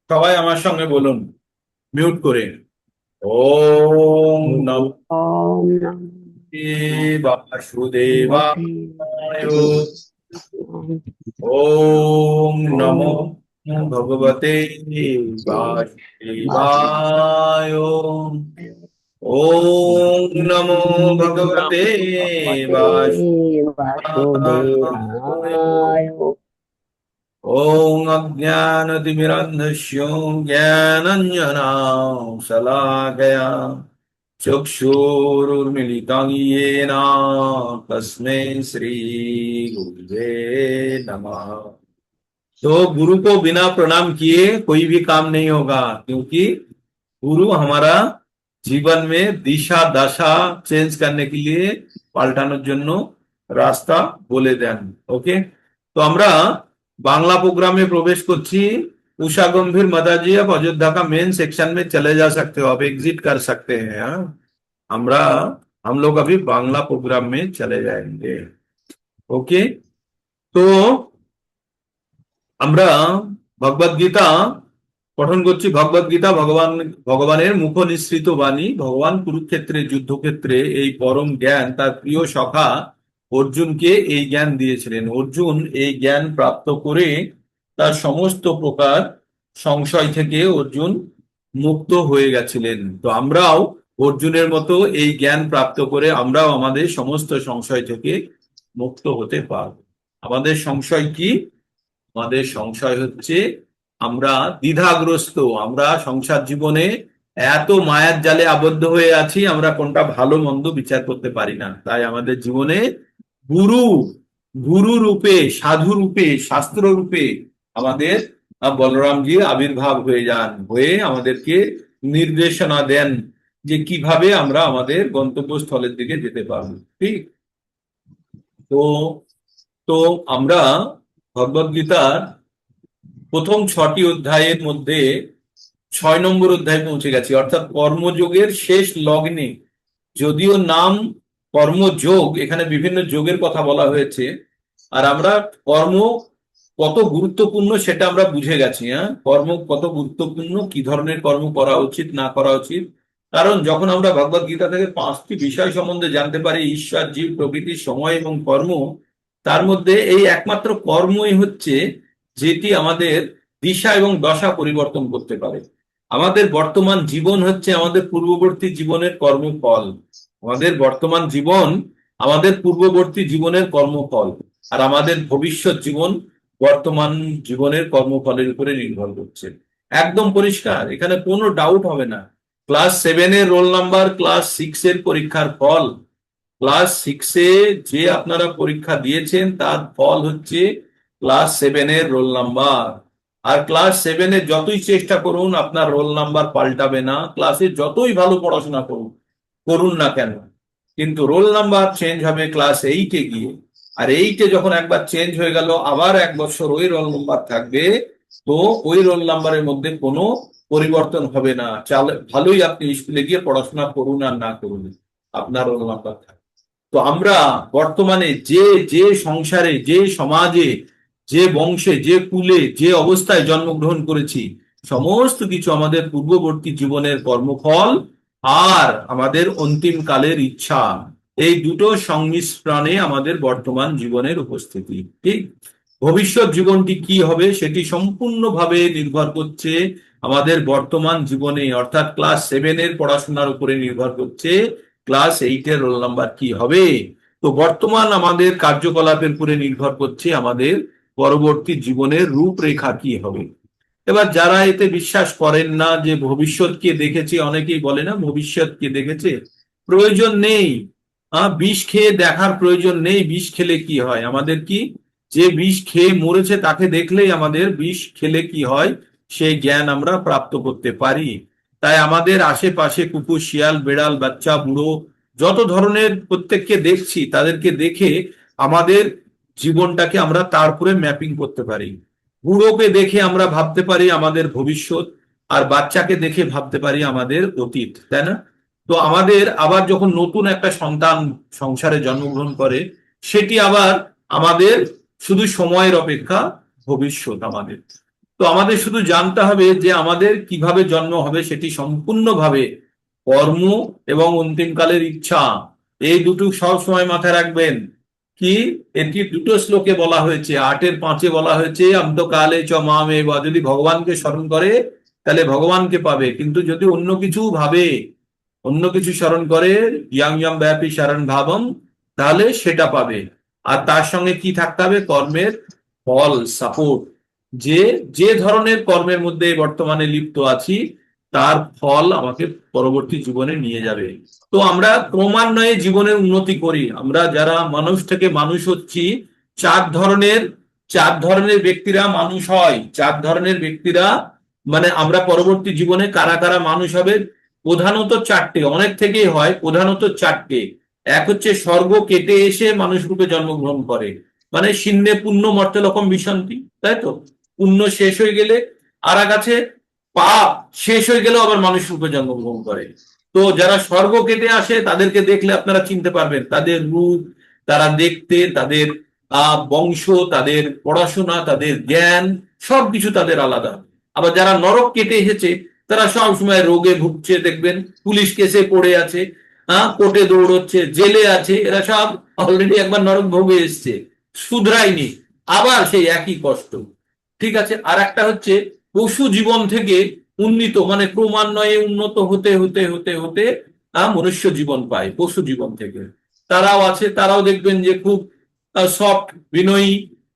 সবাই আমার সঙ্গে বলুন, মিউট করে। ওম নমো ওম নমো ভগবতে বাসুদেবায়। বাসুদেবায়। ওম নমো ওম ভগবতে বাসুদেবায়। ওম নমো ভগবতে নমো ভগবতে বাসুদেবায়। বাসুদেবায়। ॐ अज्ञानतिमिरन्धस्य ज्ञानञ्जनाशलाकया चक्षुरुर्मिलितं येन तस्मै श्रीगुरुवे नमः। तो गुरु को बिना प्रणाम किए कोई भी काम नहीं होगा, क्योंकि गुरु हमारा जीवन में दिशा दशा चेंज करने के लिए পাল্টানোর জন্য রাস্তা বলে দেন। ওকে, তো আমরা बांग्ला प्रोग्राम में प्रवेश করছি। उषा गंभीर माताजी, आप अयोध्या का मेन सेक्शन में चले जा सकते हो, आप एग्जिट कर सकते हैं। हाँ, हमरा हम लोग अभी बांग्ला प्रोग्राम में चले जाएंगे। ओके, तो আমরা ভগবদ গীতা পঠন করছি। ভগবদ গীতা ভগবানের মুখ নিঃসৃত বাণী। ভগবান কুরুক্ষেত্রের যুদ্ধক্ষেত্রে এই পরম জ্ঞান তার প্রিয় সখা অর্জুনকে এই জ্ঞান দিয়েছিলেন। অর্জুন এই জ্ঞান প্রাপ্ত করে তার সমস্ত প্রকার সংশয় থেকে অর্জুন মুক্ত হয়ে গেছিলেন। তো আমরাও অর্জুনের মতো এই জ্ঞান প্রাপ্ত করে আমরাও আমাদের সমস্ত সংশয় থেকে মুক্ত হতে পারব। আমাদের সংশয় কি? আমাদের সংশয় হচ্ছে আমরা দ্বিধাগ্রস্ত। আমরা সংসার জীবনে এত মায়ার জালে আবদ্ধ হয়ে আছি, আমরা কোনটা ভালো মন্দ বিচার করতে পারি না। তাই আমাদের জীবনে গুরু গুরু রূপে, সাধু রূপে, শাস্ত্র রূপে আমাদের বলরামজি আবির্ভাব হয়ে যান, হয়ে আমাদেরকে নির্দেশনা দেন যে কিভাবে আমরা আমাদের গন্তব্যস্থলের দিকে যেতে পারবো। ঠিক, তো তো আমরা ভগবদ গীতার প্রথম 6টি অধ্যায়ের মধ্যে 6 নম্বর অধ্যায়ে পৌঁছে গেছি, অর্থাৎ কর্মযোগের শেষ লগ্নে। যদিও নাম কর্মযোগ, এখানে বিভিন্ন যোগের কথা বলা হয়েছে, আর আমরা কর্ম কত গুরুত্বপূর্ণ সেটা আমরা বুঝে গেছি। হ্যাঁ, কর্ম কত গুরুত্বপূর্ণ, কি ধরনের কর্ম করা উচিত না করা উচিত। কারণ যখন আমরা ভগবদ গীতা থেকে 5টি বিষয় সম্বন্ধে জানতে পারি, ঈশ্বর, জীব, প্রকৃতি, সময় এবং কর্ম, তার মধ্যে এই একমাত্র কর্মই হচ্ছে যেটি আমাদের দিশা এবং দশা পরিবর্তন করতে পারে। আমাদের বর্তমান জীবন হচ্ছে আমাদের পূর্ববর্তী জীবনের কর্মফল। আমাদের বর্তমান জীবন আমাদের পূর্ববর্তী জীবনের কর্মফল, আর আমাদের ভবিষ্যৎ জীবন বর্তমান জীবনের কর্মফলের উপরে নির্ভর করছে। একদম পরিষ্কার, এখানে কোনো ডাউট হবে না। ক্লাস 7-এর রোল নাম্বার, ক্লাস 6-এর পরীক্ষার ফল, ক্লাস 6-এ যে আপনারা পরীক্ষা দিয়েছেন তার ফল হচ্ছে ক্লাস 7-এর রোল নাম্বার। আর ক্লাস 7-এ যতই চেষ্টা করুন আপনার রোল নাম্বার পাল্টাবে না, ক্লাসে যতই ভালো পড়াশোনা করুন করুন না কেন, কিন্তু রোল নাম্বার চেঞ্জ হবে ক্লাস 8-এ গিয়ে। আর 8-এ যখন একবার চেঞ্জ হয়ে গেল, আবার 1 বছর ওই রোল নাম্বার থাকবে। তো ওই রোল নাম্বারের মধ্যে কোনো পরিবর্তন হবে না। ভালোই আপনি স্কুলে গিয়ে পড়াশোনা করুন আর না করুন, আপনার রোল নাম্বার থাকবে। তো আমরা বর্তমানে যে যে সংসারে, যে সমাজে, যে বংশে, যে কুলে, যে অবস্থায় জন্মগ্রহণ করেছি, সমস্ত কিছু আমাদের পূর্ববর্তী জীবনের কর্মফল আর আমাদের অন্তিম কালের ইচ্ছা, এই দুটো সংমিশ্রণে আমাদের বর্তমান জীবনের উপস্থিতি। ঠিক, ভবিষ্যৎ জীবনটি কি হবে সেটি সম্পূর্ণভাবে নির্ভর করছে আমাদের বর্তমান জীবনে, অর্থাৎ ক্লাস 7-এর পড়াশোনার উপরে নির্ভর করছে ক্লাস 8-এর রোল নাম্বার কি হবে। তো বর্তমান আমাদের কার্যকলাপের উপরে নির্ভর করছে আমাদের পরবর্তী জীবনের রূপরেখা কি হবে। এবার যারা এতে বিশ্বাস করেন না যে ভবিষ্যৎকে দেখেছে, অনেকেই বলে না ভবিষ্যৎকে দেখেছে, প্রয়োজন নেই। বিষ খেয়ে দেখার প্রয়োজন নেই। বিষ খেলে কি হয়, আমাদের কি, যে বিষ খেয়ে মরেছে তাকে দেখলেই আমাদের বিষ খেলে কি হয় সেই জ্ঞান আমরা প্রাপ্ত করতে পারি। তাই আমাদের আশেপাশে কুকুর, শিয়াল, বেড়াল, বাচ্চা, বুড়ো, যত ধরনের প্রত্যেককে দেখছি, তাদেরকে দেখে আমাদের জীবনটাকে আমরা তারপরে ম্যাপিং করতে পারি। বুড়োকে দেখে আমরা ভাবতে পারি আমাদের ভবিষ্যৎ, আর বাচ্চাকে দেখে ভাবতে পারি আমাদের অতীত, তাই না? তো আমাদের আবার যখন নতুন একটা সন্তান সংসারে জন্মগ্রহণ করে, সেটি আবার আমাদের শুধু সময়ের অপেক্ষা ভবিষ্যৎ আমাদের। তো আমাদের শুধু জানতে হবে যে আমাদের কিভাবে জন্ম হবে, সেটি সম্পূর্ণভাবে কর্ম এবং অন্তিমকালের ইচ্ছা, এই দুটো সব সময় মাথায় রাখবেন। কি, এটি দুটো শ্লোকে বলা হয়েছে, 8-এর 5-এ বলা হয়েছে অন্তকালে চ মামে বা, যদি ভগবানকে স্মরণ করে তাহলে ভগবানকে পাবে, কিন্তু যদি অন্য কিছু ভাবে, অন্য কিছু স্মরণ করে, ইয়াং ইয়াং ব্যাপী শরণ ভাবম, তাহলে সেটা পাবে। আর তার সঙ্গে কি থাকতে হবে, কর্মের ফল সাপোর্ট, যে যে ধরনের কর্মের মধ্যে বর্তমানে লিপ্ত আছি তার ফল আমাকে পরবর্তী জীবনে নিয়ে যাবে। তো আমরা ক্রমান্বয়ে জীবনের উন্নতি করি। আমরা যারা মানুষ থেকে মানুষ হচ্ছি, চার ধরনের চার ধরনের ব্যক্তিরা মানুষ হয়, চার ধরনের ব্যক্তিরা, মানে আমরা পরবর্তী জীবনে কারা কারা মানুষ হবে, প্রধানত চারটে, অনেক থেকেই হয়, প্রধানত চারটে। এক হচ্ছে স্বর্গ কেটে এসে মানুষ রূপে জন্মগ্রহণ করে, মানে শীর্ণে পুণ্য মর্ত্যলোকম বিশান্তি, তাই তো? পুণ্য শেষ হয়ে গেলে আর এক আছে, পাপ শেষ হয়ে গেলেও আবার মানুষ রূপে জন্মগ্রহণ করে। তো যারা স্বর্গ কেটে আসে তাদেরকে দেখলে আপনারা চিনতে পারবেন, তাদের রূপ, তারা দেখতে, তাদের বংশ, তাদের পড়াশোনা, তাদের জ্ঞান, সবকিছু তাদের আলাদা। আবার যারা নরক কেটে এসেছে তারা সব সময় রোগে ভুগছে, দেখবেন পুলিশ কেসে পড়ে আছে, কোর্টে দৌড়চ্ছে, জেলে আছে, এরা সব অলরেডি একবার নরক ভোগে এসছে, শুধরায়নি, আবার সেই একই কষ্ট। ঠিক আছে। আর একটা হচ্ছে পশু জীবন থেকে উন্নীত, মানে ক্রমান্বয়ে উন্নত হতে হতে হতে হতে মনুষ্য জীবন পায় পশু জীবন থেকে। তারাও আছে, তারাও দেখবেন যে খুব সফট, বিনয়ী,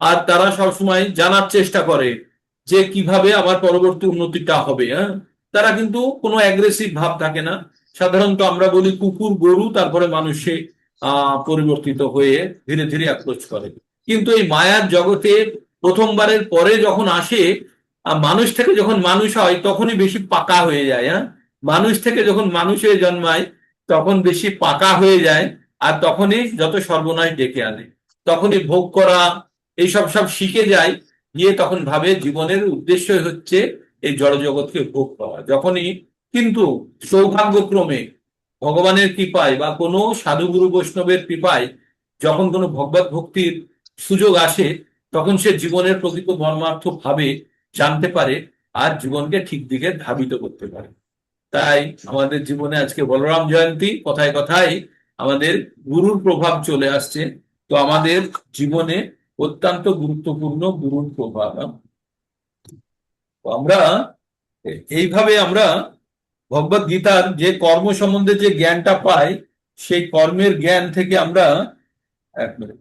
আর তারা সবসময় জানার চেষ্টা করে যে কিভাবে আমার পরবর্তী উন্নতিটা হবে। তারা কিন্তু কোনো অ্যাগ্রেসিভ ভাব থাকে না। সাধারণত আমরা বলি কুকুর গরু, তারপরে মানুষে পরিবর্তিত হয়ে ধীরে ধীরে অ্যাপ্রোচ করে। কিন্তু এই মায়ার জগতে প্রথমবারের পরে যখন আসে, মানুষ থেকে যখন মানুষ হয় তখনই বেশি পাকা হয়ে যায়। মানুষ থেকে যখন মানুষ হয়ে জন্মায় তখন বেশি পাকা হয়ে যায়, আর তখনই যত সর্বনাশ ডেকে আনে, তখনই ভোগ করা এইসব সব শিখে যায়, গিয়ে তখন ভাবে জীবনের উদ্দেশ্য হচ্ছে এই জড়জগৎকে ভোগ করা। যখনই কিন্তু সৌভাগ্যক্রমে ভগবানের কৃপায় বা কোনো সাধুগুরু বৈষ্ণবের কৃপায় যখন কোনো ভগবত ভক্তির সুযোগ আসে, তখন সে জীবনের প্রকৃত মর্মার্থ ভাবে জানতে পারে, আর জীবনকে ঠিক দিকে ধাবিত করতে পারে। তাই আমাদের জীবনে আজকে বলরাম জয়ন্তী, কথায় কথায় আমাদের গুরুর প্রভাব চলে আসছে। তো আমাদের জীবনে অত্যন্ত গুরুত্বপূর্ণ গুরুর প্রভাব। তো আমরা এইভাবে আমরা ভগবত গীতার যে কর্ম সম্বন্ধে যে জ্ঞানটা পাই, সেই কর্মের জ্ঞান থেকে আমরা, এক মিনিট,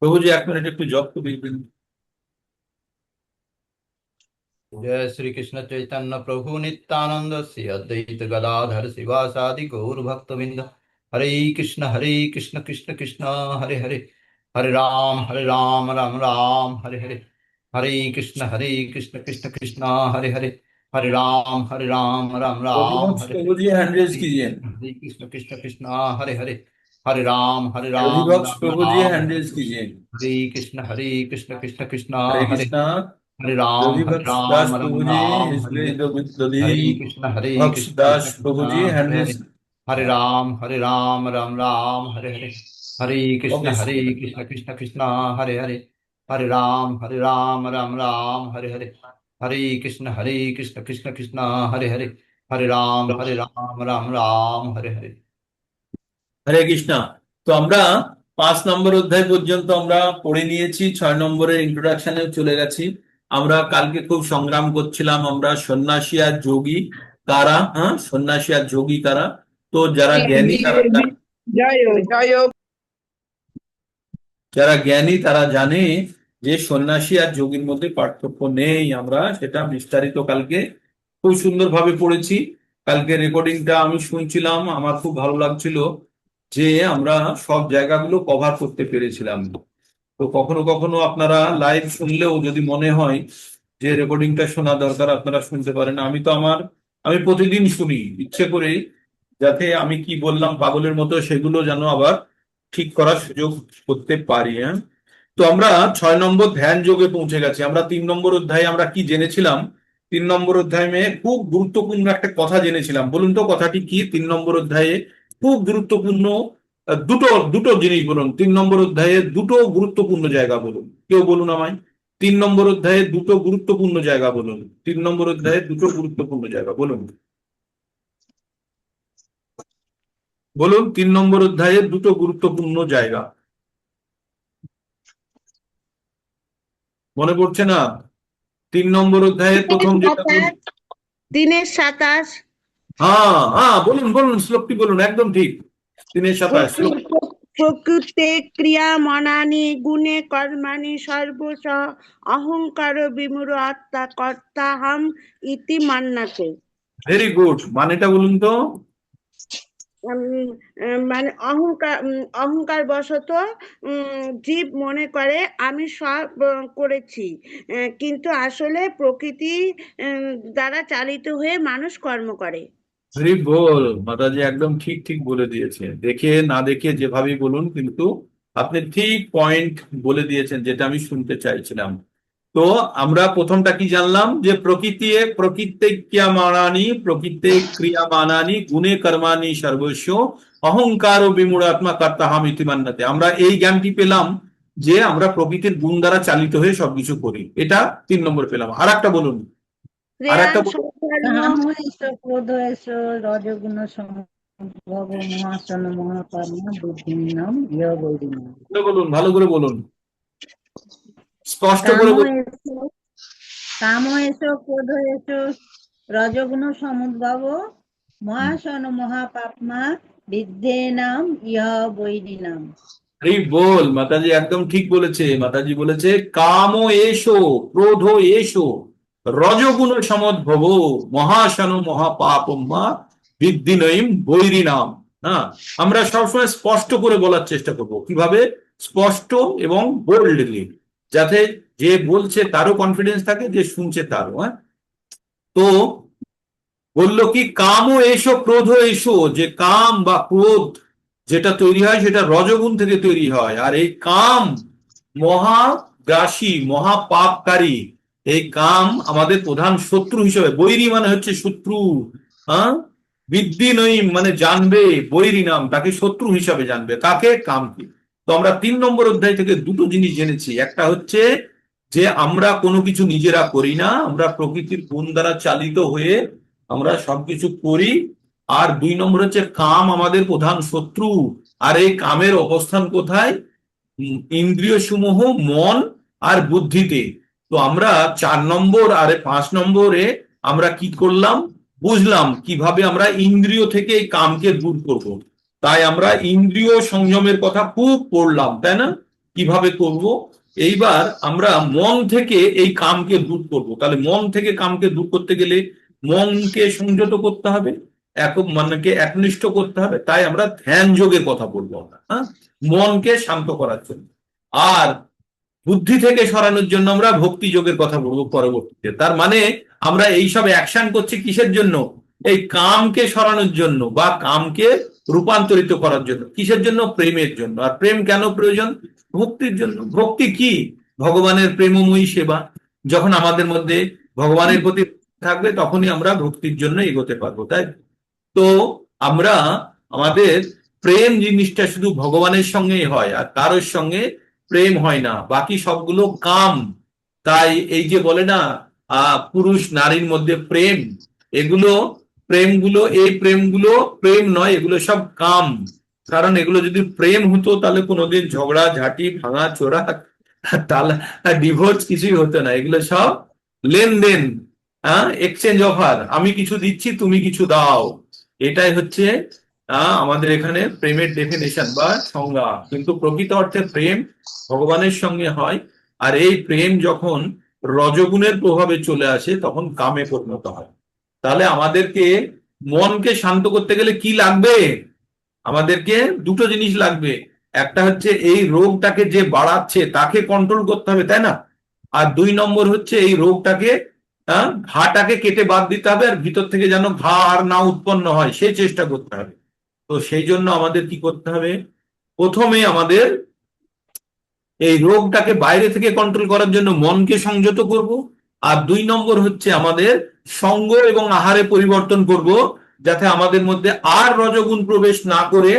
প্রভুজি এক মিনিট একটু জব তো দিবেন। जय श्री कृष्ण चैतन्य प्रभु नित्यानंद श्री अद्वैत गदाधर शिवासादि गौर भक्त बिंद। हरे कृष्ण कृष्ण कृष्ण हरे हरे, हरे राम राम राम हरे हरे, हरे कृष्ण कृष्ण कृष्ण हरे हरे, हरे राम राम राम हरे हरे, प्रभुजी हैंड रेज कीजिए। हरे कृष्ण कृष्ण हरे हरे, हरे राम रविभक्त राम प्रभुजी राम हैंड हरे रेज कीजिए। हरे कृष्ण कृष्ण हरे हरे, कृष्णा। हरे रविभक्त दास राम प्रभुजी, राम हिज हरे ग्रेस हरे, दधी, हरे भक्त कृष्ण दास कृष्ण प्रभुजी हैंड हरे रेज। हरे, हरे राम राम हरे हरे, हरे ओके। कृष्ण कृष्ण हरे हरे, हरे राम राम हरे हरे, हरे कृष्ण कृष्ण हरे हरे, हरे राम राम हरे हरे। হরে কৃষ্ণা। তো আমরা 5 নম্বর অধ্যায় পর্যন্ত আমরা পড়ে নিয়েছি, 6 নম্বরের ইন্ট্রোডাকশনে চলে গেছি। আমরা কালকে খুব সংগ্রাম করছিলাম, আমরা সন্ন্যাসী আর যোগী কারা, সন্ন্যাসী আর যোগী কারা। তো যারা জ্ঞানী তারা জয় হোক, জয় হোক। যারা জ্ঞানী তারা জানে যে সন্ন্যাসী আর যোগীর মধ্যে পার্থক্য নেই। আমরা সেটা বিস্তারিত কালকে খুব সুন্দরভাবে পড়েছি। কালকে রেকর্ডিংটা আমি শুনছিলাম, আমার খুব ভালো লাগছিল যে আমরা সব জায়গাগুলো কভার করতে পেরেছিলাম। তো কখনো কখনো আপনারা লাইভ শুনলেও যদি মনে হয় যে রেকর্ডিংটা শোনা দরকার, আপনারা শুনতে পারেন। আমি প্রতিদিন শুনি ইচ্ছে করে, যাতে আমি কি বললাম পাগলের মতো সেগুলো যেন আবার ঠিক করার সুযোগ করতে পারি। তো আমরা 6 নম্বর ধ্যান যোগে পৌঁছে গেছি। আমরা 3 নম্বর অধ্যায়ে আমরা কি জেনেছিলাম, 3 নম্বর অধ্যায়ে খুব গুরুত্বপূর্ণ একটা কথা জেনেছিলাম। বলুন তো কথাটি কি? 3 নম্বর অধ্যায়ে খুব গুরুত্বপূর্ণ দুটো দুটো জিনিস বলুন, 3 নম্বর অধ্যায়ে দুটো গুরুত্বপূর্ণ জায়গা বলুন, কেউ বলুন আমায়। 3 নম্বর অধ্যায়ে দুটো গুরুত্বপূর্ণ জায়গা বলুন, 3 নম্বর অধ্যায়ে দুটো গুরুত্বপূর্ণ জায়গা বলুন, বলুন 3 নম্বর অধ্যায়ে দুটো গুরুত্বপূর্ণ জায়গা মনে পড়ছে না? 3 নম্বর অধ্যায়ে প্রথম যেটা বলুন। 3-27। হ্যাঁ হ্যাঁ, বলুন বলুন, শ্লোকটি বলুন, একদম ঠিক। 3-27 শ্লোক। প্রকৃতে ক্রিয়ামনানি গুণে কর্মাণি সর্বশ অহংকার বিমূঢ় আত্মা কর্তাহম ইতি মান্নাতে। ভেরি গুড, মানেটা বলুন তো। মানে অহংকার বশত জীব মনে করে আমি সব করেছি, কিন্তু আসলে প্রকৃতি দ্বারা চালিত হয়ে মানুষ কর্ম করে। ভেরি বল মাতাজি, একদম ঠিক ঠিক বলে দিয়েছে। দেখে না দেখে যেভাবেই বলুন, কিন্তু আপনি ঠিক পয়েন্ট বলে দিয়েছেন, যেটা আমি শুনতে চাইছিলাম। তো আমরা প্রথমটা কি জানলাম, যে প্রকৃতে ক্রিয়ামানানি গুণে কর্মাণি সর্বস্ব অহংকার ও বিমূঢ়াত্মা কর্তাহম ইতি মান্যতে। আমরা এই জ্ঞানটি পেলাম যে আমরা প্রকৃতির গুণ দ্বারা চালিত হয়ে সবকিছু করি, এটা 3 নম্বর পেলাম। আর একটা বলুন, আর একটা বলুন। কাম এস ক্রোধ এস রজগুণ সম্ভব মহাসন মহাকর্ম বুদ্ধিনাম ইয়বৈরিণাম। বলুন, ভালো করে বলুন, স্পষ্ট কাম করে বলুন। এস কাম এস ক্রোধ এস রজগুণ সমুদ্ভব মহাসন মহাপাপমা বিদ্যেনাম ইয়বৈরিণাম। এই বল মাতাজি, একদম ঠিক বলেছে। মাতাজি বলেছে কাম এসো, ক্রোধ এসো, রজগুণ সমদ্ভব মহাশন মহাপাপম্মা বিদ্যিনয়ীম বৈরিনাম। হ্যাঁ, আমরা সবসময় স্পষ্ট করে বলার চেষ্টা করব, কিভাবে? স্পষ্ট এবং বোল্ডলি, যাতে যে বলছে তারও কনফিডেন্স থাকে, যে শুনছে তারও। হ্যাঁ, তো বললো কি কাম এসো ক্রোধ এসো, যে কাম বা ক্রোধ যেটা তৈরি হয় সেটা রজগুণ থেকে তৈরি হয়। আর এই কাম মহাগ্রাসী, মহাপাপকারী। এই কাম আমাদের প্রধান শত্রু হিসেবে, বৈরী মানে হচ্ছে শত্রু, হ্যাঁ, বিদ্যি নই মানে জানবে, বৈরী নাম তাকে শত্রু হিসাবে জানবে, কাকে? কামকে। তো আমরা 3 নম্বর অধ্যায় থেকে দুটো জিনিস জেনেছি। একটা হচ্ছে যে আমরা কোনো কিছু নিজেরা করি না, আমরা প্রকৃতির গুণ দ্বারা চালিত হয়ে আমরা সবকিছু করি। আর 2 নম্বর হচ্ছে কাম আমাদের প্রধান শত্রু। আর এই কামের অবস্থান কোথায়? ইন্দ্রিয় সমূহ, মন আর বুদ্ধিতে। তো আমরা 4 নম্বর আর 5 নম্বরে আমরা কি করলাম, বুঝলাম কিভাবে আমরা ইন্দ্রিয় থেকে এই কামকে দূর করব। তাই আমরা ইন্দ্রিয় সংযমের কথা খুব পড়লাম, তাই না? কিভাবে করব। এইবার আমরা মন থেকে এই কামকে দূর করব। তাহলে মন থেকে কামকে দূর করতে গেলে মনকে সংযত করতে হবে, মনকে একনিষ্ঠ করতে হবে। তাই আমরা ধ্যান যোগের কথা বলবো আমরা, হ্যাঁ, মনকে শান্ত করার জন্য। আর বুদ্ধি থেকে সরানোর জন্য আমরা ভক্তি যোগের কথা বলবো পরবর্তীতে। তার মানে আমরা এইসব অ্যাকশন করছি কিসের জন্য? এই কামকে সরানোর জন্য, বা কামকে রূপান্তরিত করার জন্য। কিসের জন্য? প্রেমের জন্য। আর প্রেম কেন প্রয়োজন? ভক্তির জন্য। ভক্তি কি? ভগবানের প্রেমময়ী সেবা। যখন আমাদের মধ্যে ভগবানের প্রতি থাকবে, তখনই আমরা ভক্তির জন্য এগোতে পারবো। তাই তো আমরা আমাদের প্রেম জিনিসটা শুধু ভগবানের সঙ্গেই হয়, আর কারোর সঙ্গে প্রেম হয় না, বাকি সবগুলো কাম। তাই এই যে বলে না পুরুষ নারীর মধ্যে প্রেম, এগুলো প্রেমগুলো, এই প্রেমগুলো প্রেম নয়, এগুলো সব কাম। কারণ এগুলো যদি প্রেম হতো তাহলে কোনোদিন ঝগড়া ঝাঁটি ভাঙা চোরা তালা ডিভোর্স কিছুই হতো না। এগুলো সব লেনদেন, হ্যাঁ, এক্সচেঞ্জ অফার, আমি কিছু দিচ্ছি তুমি কিছু দাও। এটাই হচ্ছে আমাদের এখানে প্রেমের ডেফিনেশন বা সংজ্ঞা। কিন্তু প্রকৃত অর্থে প্রেম ভগবানের সঙ্গে হয়। আর এই প্রেম যখন রজগুণের প্রভাবে চলে আসে, তখন কামে পরিণত হয়। তাহলে আমাদেরকে মনকে শান্ত করতে গেলে কি লাগবে? আমাদেরকে দুটো জিনিস লাগবে। একটা হচ্ছে এই রোগটাকে যে বাড়াচ্ছে তাকে কন্ট্রোল করতে হবে, তাই না? আর 2 নম্বর হচ্ছে এই রোগটাকে, ঘাটাকে কেটে বাদ দিতে হবে, আর ভিতর থেকে যেন ঘা আর না উৎপন্ন হয় সে চেষ্টা করতে হবে। তো সেই জন্য আমাদের কি করতে হবে? প্রথমে আমাদের এই রোগটাকে বাইরে থেকে কন্ট্রোল করার জন্য মনকে সংযত করব। আর 2 নম্বর হচ্ছে আমাদের সঙ্গ এবং আহারে পরিবর্তন করব, যাতে আমাদের মধ্যে আর রজগুণ প্রবেশ না করে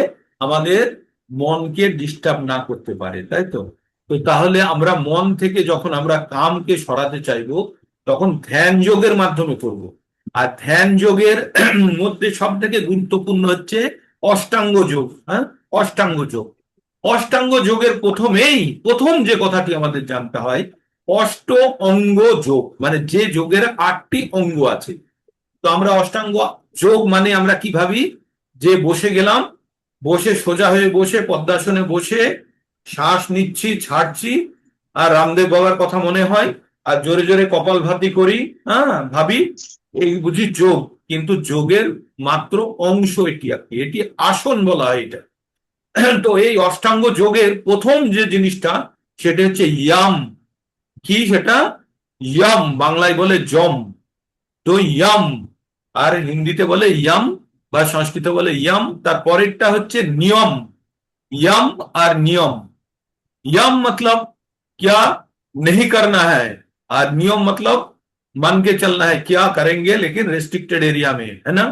আমাদের মনকে ডিস্টার্ব না করতে পারে, তাই তো? তো তাহলে আমরা মন থেকে যখন আমরা কামকে সরাতে চাইবো, তখন ধ্যান যোগের মাধ্যমে করব। আর ধ্যান যোগের মধ্যে সব থেকে গুরুত্বপূর্ণ হচ্ছে অষ্টাঙ্গ যোগ। হ্যাঁ, অষ্টাঙ্গ যোগ। অষ্টাঙ্গ যোগের প্রথম যে কথাটি আমাদের জানতে হয়, অষ্ট অঙ্গ যোগ, মানে যে যোগের 8টি অঙ্গ আছে। তো আমরা অষ্টাঙ্গ যোগ মানে আমরা কি ভাবি, যে বসে গেলাম, বসে সোজা হয়ে বসে পদ্মাসনে বসে শ্বাস নিচ্ছি, ছাড়ছি, আর রামদেব বাবার কথা মনে হয়, আর জোরে জোরে কপালভাতি করি, হ্যাঁ, ভাবি, এই বুঝি যোগ। কিন্তু যোগের মাত্র অংশ এটি, এটি আসন বলা হয় এটা। তো এই অষ্টাঙ্গ যোগের প্রথম যে জিনিসটা, সেটা হচ্ছে ইয়াম। কি সেটা? ইয়াম, বাংলায় বলে জম। তো ইয়াম, আর হিন্দিতে বলে ইয়াম, বা সংস্কৃতে বলে ইয়াম। তার পরেরটা হচ্ছে নিয়ম। यम और नियम। यम मतलब क्या नहीं करना है, और नियम मतलब मान के चलना है, क्या करेंगे लेकिन रेस्ट्रिक्टेड एरिया में, है ना?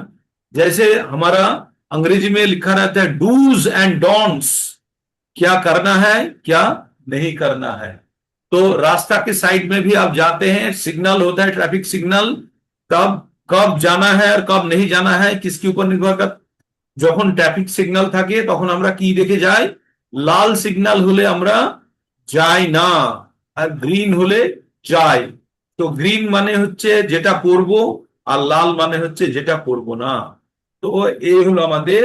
जैसे हमारा अंग्रेजी में लिखा रहता है डूज एंड डोंट्स, क्या करना है क्या नहीं करना है। तो रास्ता के साइड में भी आप जाते हैं, सिग्नल होता है, ट्रैफिक सिग्नल, कब कब जाना है और कब नहीं जाना है किसके ऊपर निर्भर कर। যখন ট্রাফিক সিগন্যাল থাকে তখন আমরা কি দেখে যাই, লাল সিগন্যাল হলে আমরা যাই না, আর গ্রিন হলে যাই। তো গ্রিন মানে হচ্ছে যেটা করব, আর লাল মানে হচ্ছে যেটা করব না। তো এই হলো আমাদের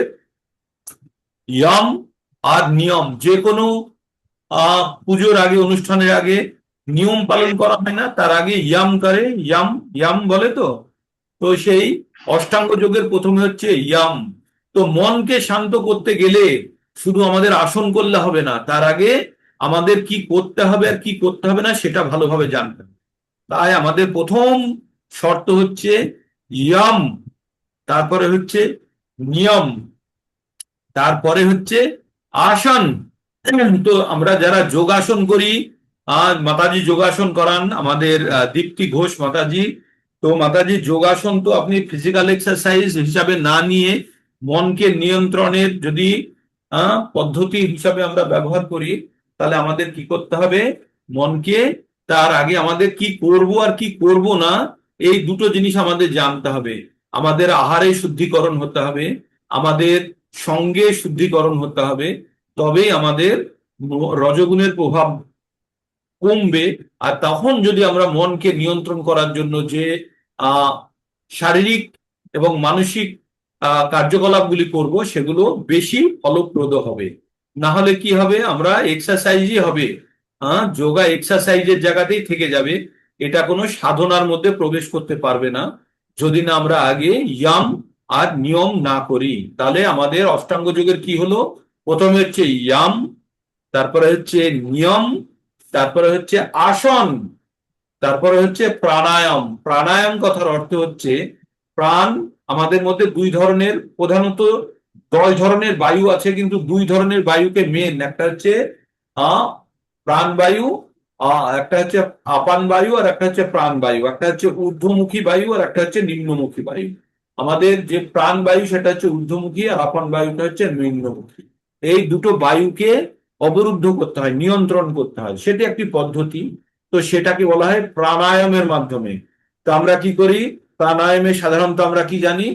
ইয়াম আর নিয়ম। যে কোনো পুজোর আগে, অনুষ্ঠানের আগে নিয়ম পালন করা হয় না, তার আগে ইয়াম করে, ইয়াম ইয়াম বলে। তো তো সেই অষ্টাঙ্গ যোগের প্রথমে হচ্ছে ইয়াম। তো মনকে শান্ত করতে গেলে শুধু আমাদের আসন করলে হবে না, তার আগে আমাদের কি করতে হবে আর কি করতে হবে না সেটা ভালোভাবে জানতে হবে। তাই আমাদের প্রথম শর্ত হচ্ছে ইয়াম, তারপরে হচ্ছে নিয়ম, তারপরে হচ্ছে আসন। তো আমরা যারা যোগাসন করি, মাতাজি যোগাসন করান, আমাদের দীপ্তি ঘোষ মাতাজি। তো মাতাজি যোগাসন তো আপনি ফিজিক্যাল এক্সারসাইজ হিসাবে না নিয়ে মনকে নিয়ন্ত্রণের যদি পদ্ধতি হিসাবে আমরা ব্যবহার করি, তাহলে আমাদের কি করতে হবে, মনকে, তার আগে আমাদের কি করব আর কি করব না, এই দুটো জিনিস আমাদের জানতে হবে। আমাদের আহারে শুদ্ধিকরণ হতে হবে, আমাদের সঙ্গে শুদ্ধিকরণ হতে হবে, তবেই আমাদের রজগুণের প্রভাব কমবে। আর তখন যদি আমরা মনকে নিয়ন্ত্রণ করার জন্য যে শারীরিক এবং মানসিক কার্যকলাপগুলি করব, সেগুলো বেশি ফলপ্রদ হবে। না হলে কি হবে, আমরা এক্সারসাইজই হবে, যোগা এক্সারসাইজের জায়গাতেই থেকে যাবে, এটা কোনো সাধনার মধ্যে প্রবেশ করতে পারবে না যদি না আমরা আগে ইয়াম আর নিয়ম না করি। তাহলে আমাদের অষ্টাঙ্গ যোগের কি হলো, প্রথমে হচ্ছে ইয়াম, তারপরে হচ্ছে নিয়ম, তারপরে হচ্ছে আসন, তারপরে হচ্ছে প্রাণায়াম। প্রাণায়াম কথার অর্থ হচ্ছে প্রাণ। আমাদের মধ্যে দুই ধরনের, প্রধানত 10 ধরনের বায়ু আছে, কিন্তু 2 ধরনের বায়ুকে মেন, একটা হচ্ছে প্রাণবায়ু, একটা হচ্ছে আপান বায়ু, আর একটা হচ্ছে প্রাণবায়ু। একটা হচ্ছে ঊর্ধ্বমুখী বায়ু আর একটা হচ্ছে নিম্নমুখী বায়ু। আমাদের যে প্রাণবায়ু সেটা হচ্ছে ঊর্ধ্বমুখী, আর আপান বায়ুটা হচ্ছে নিম্নমুখী। এই দুটো বায়ুকে অবরুদ্ধ করতে হয়, নিয়ন্ত্রণ করতে হয়, সেটা একটি পদ্ধতি। তো সেটাকে বলা হয় প্রাণায়ামের মাধ্যমে। তো আমরা কি করি, প্রাণায়ামে সাধারণত আমরা কি জানি,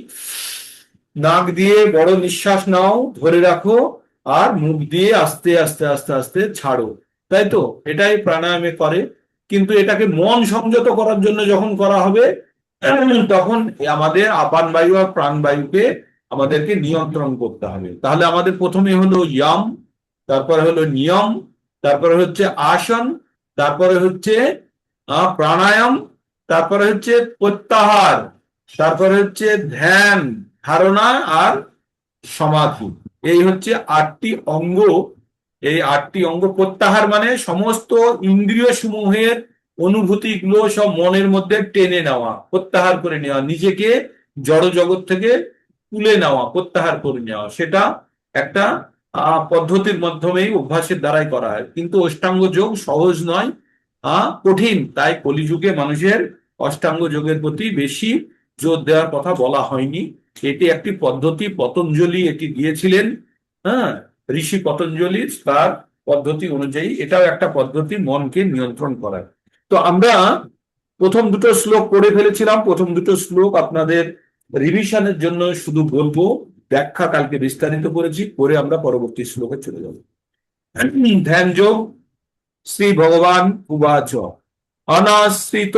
নাক দিয়ে বড় নিঃশ্বাস নাও, ধরে রাখো, আর মুখ দিয়ে আস্তে আস্তে আস্তে আস্তে ছাড়ো, তাই তো? এটাই প্রাণায়ামে করে। কিন্তু এটাকে মন সংযত করার জন্য যখন করা হবে, তখন আমাদের আপান বায়ু আর প্রাণবায়ুকে আমাদেরকে নিয়ন্ত্রণ করতে হবে। তাহলে আমাদের প্রথমে হলো ইয়াম, তারপরে হলো নিয়ম, তারপরে হচ্ছে আসন, তারপরে হচ্ছে প্রাণায়াম, তারপরে হচ্ছে প্রত্যাহার, তারপরে হচ্ছে ধ্যান ধারণা, আর সমাধি। এই হচ্ছে 8টি অঙ্গ। এই 8টি অঙ্গ, প্রত্যাহার মানে সমস্ত ইন্দ্রিয় সমূহের অনুভূতিগুলো সব মনের মধ্যে টেনে নেওয়া, প্রত্যাহার করে নেওয়া, নিজেকে জড় জগৎ থেকে তুলে নেওয়া, প্রত্যাহার করে নেওয়া। সেটা একটা পদ্ধতির মাধ্যমেই, অভ্যাসের দ্বারাই করা হয়। কিন্তু অষ্টাঙ্গ যোগ সহজ নয়, কঠিন। তাই কলিযুগে মানুষের অষ্টাঙ্গ যোগের প্রতি বেশি জোর দেওয়ার কথা বলা হয়নি। এটি একটি পদ্ধতি, পতঞ্জলি এটি দিয়েছিলেন। ঋষি পতঞ্জলির তার পদ্ধতি অনুযায়ী এটাও একটা পদ্ধতি মনকে নিয়ন্ত্রণ করার। তো আমরা প্রথম দুটো শ্লোক পড়ে ফেলেছিলাম। প্রথম দুটো শ্লোক আপনাদের রিভিশনের জন্য শুধু বলবো, ব্যাখ্যা কালকে বিস্তারিত করেছি, পরে আমরা পরবর্তী শ্লোকে চলে যাব। ধ্যান যোগ। শ্রী ভগবান উবাচ অনাশ্রিত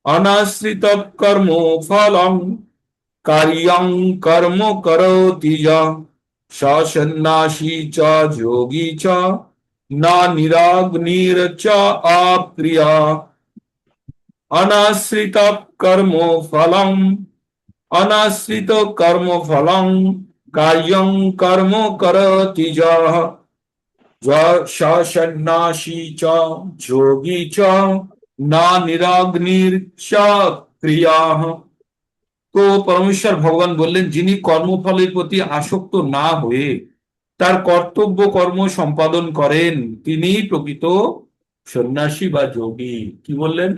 অনাশ্রিত কর্ম ফলং কার্যং কর্ম করোতি যা সন্ন্যাসী চ যোগী চ না নিরাগ্নির চ আপ্রিয়া। অনাশ্রিত কর্ম ফলং অনাশ্রিত কর্ম ফলং কার্যং কর্ম করোতি যা সন্ন্যাসী চ যোগী চ না নিরাগ্নির চ ক্রিয়াঃ। তো পরমেশ্বর ভগবান বললেন, যিনি কর্মফলের প্রতি আসক্ত না হয়ে তার কর্তব্য কর্ম সম্পাদন করেন তিনি প্রকৃত সন্ন্যাসী বা যোগী। কি বললেন?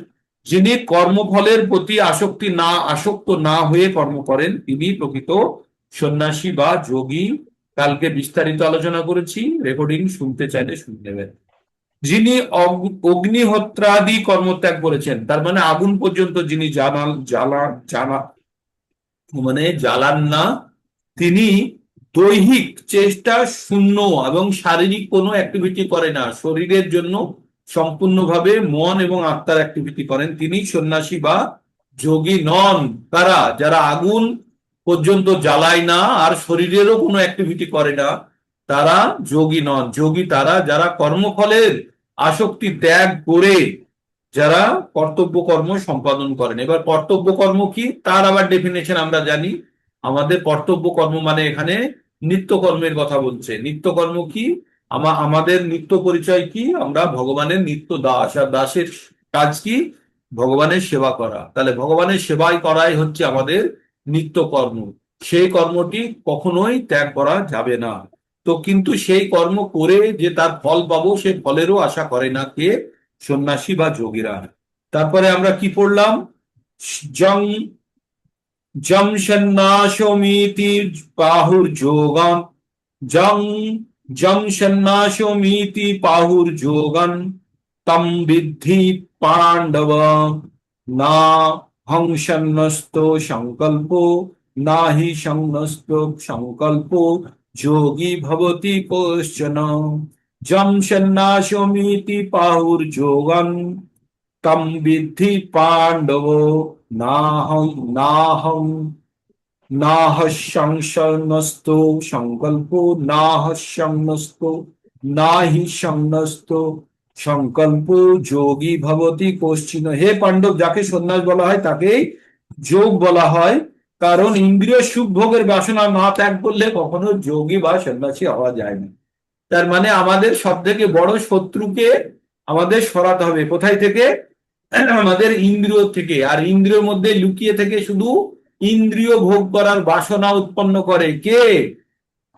যিনি কর্মফলের প্রতি আসক্ত না হয়ে কর্ম করেন তিনি প্রকৃত সন্ন্যাসী বা যোগী। কালকে বিস্তারিত আলোচনা করেছি, রেকর্ডিং শুনতে চাইলে শুনে নেবেন। যিনি অগ্নিহোত্রাদি কর্মত্যাগ করেছেন, তার মানে আগুন পর্যন্ত যিনি জ্বালান না, তিনি দৈহিক চেষ্টা শূন্য এবং শারীরিক কোনো অ্যাক্টিভিটি করে না, শরীরের জন্য সম্পূর্ণভাবে মন এবং আত্মার অ্যাক্টিভিটি করেন, তিনি সন্ন্যাসী বা যোগী নন। তারা যারা আগুন পর্যন্ত জ্বালায় না আর শরীরেরও কোনো অ্যাক্টিভিটি করে না, তারা যোগী নন। যোগী তারা যারা কর্মফলের আসক্তি ত্যাগ করে যারা কর্তব্য কর্ম সম্পাদন করেন। এবার কর্তব্য কর্ম কি তার আবার ডেফিনেশন আমরা জানি। আমাদের কর্তব্য কর্ম মানে এখানে নিত্যকর্মের কথা বলছে। নিত্যকর্ম কি? আমাদের নিত্য পরিচয় কি? আমরা ভগবানের নিত্য দাস, আর দাসের কাজ কি? ভগবানের সেবা করা। তাহলে ভগবানের সেবাই করাই হচ্ছে আমাদের নিত্য কর্ম। সেই কর্মটি কখনোই ত্যাগ করা যাবে না। তো কিন্তু সেই কর্ম করে যে তার ফল পাবো সে ফলেরও আশা করে না কে? সন্ন্যাসী বা যোগীরা। তারপরে আমরা কি পড়লাম? জং সন্ন্যাসমিতি পাহুর্যোগম জং সন্ন্যাসমিতি পাহুর্যোগম তম বিদ্ধি পাণ্ডব না হংসন্নস্তো সংকল্পো না হি সংনস্তো সংকল্পো যোগী ভবতি কশ্চন। জং সন্ন্যাসমিতি পাহুর্যোগম তম বিদ্ধি পাণ্ডব নাহ সংশয়নস্তো সংকল্পো নাহ সংনস্তো না হি সংনস্তো সংকল্প যোগী ভবতি কশ্চিন। হে পাণ্ডব, যাকে সন্ন্যাস বলা হয় তাকেই যোগ বলা হয়, কারণ ইন্দ্রিয় সুখ ভোগের বাসনা না ত্যাগ করলে কখনো যোগী বা সন্ন্যাসী হওয়া যায় না। তার মানে আমাদের সব থেকে বড় শত্রুকে আমাদের সরাতে হবে। কোথায় থেকে? আমাদের ইন্দ্রিয় থেকে। আর ইন্দ্রিয়র মধ্যে লুকিয়ে থেকে শুধু ইন্দ্রিয় ভোগ করার বাসনা উৎপন্ন করে কে?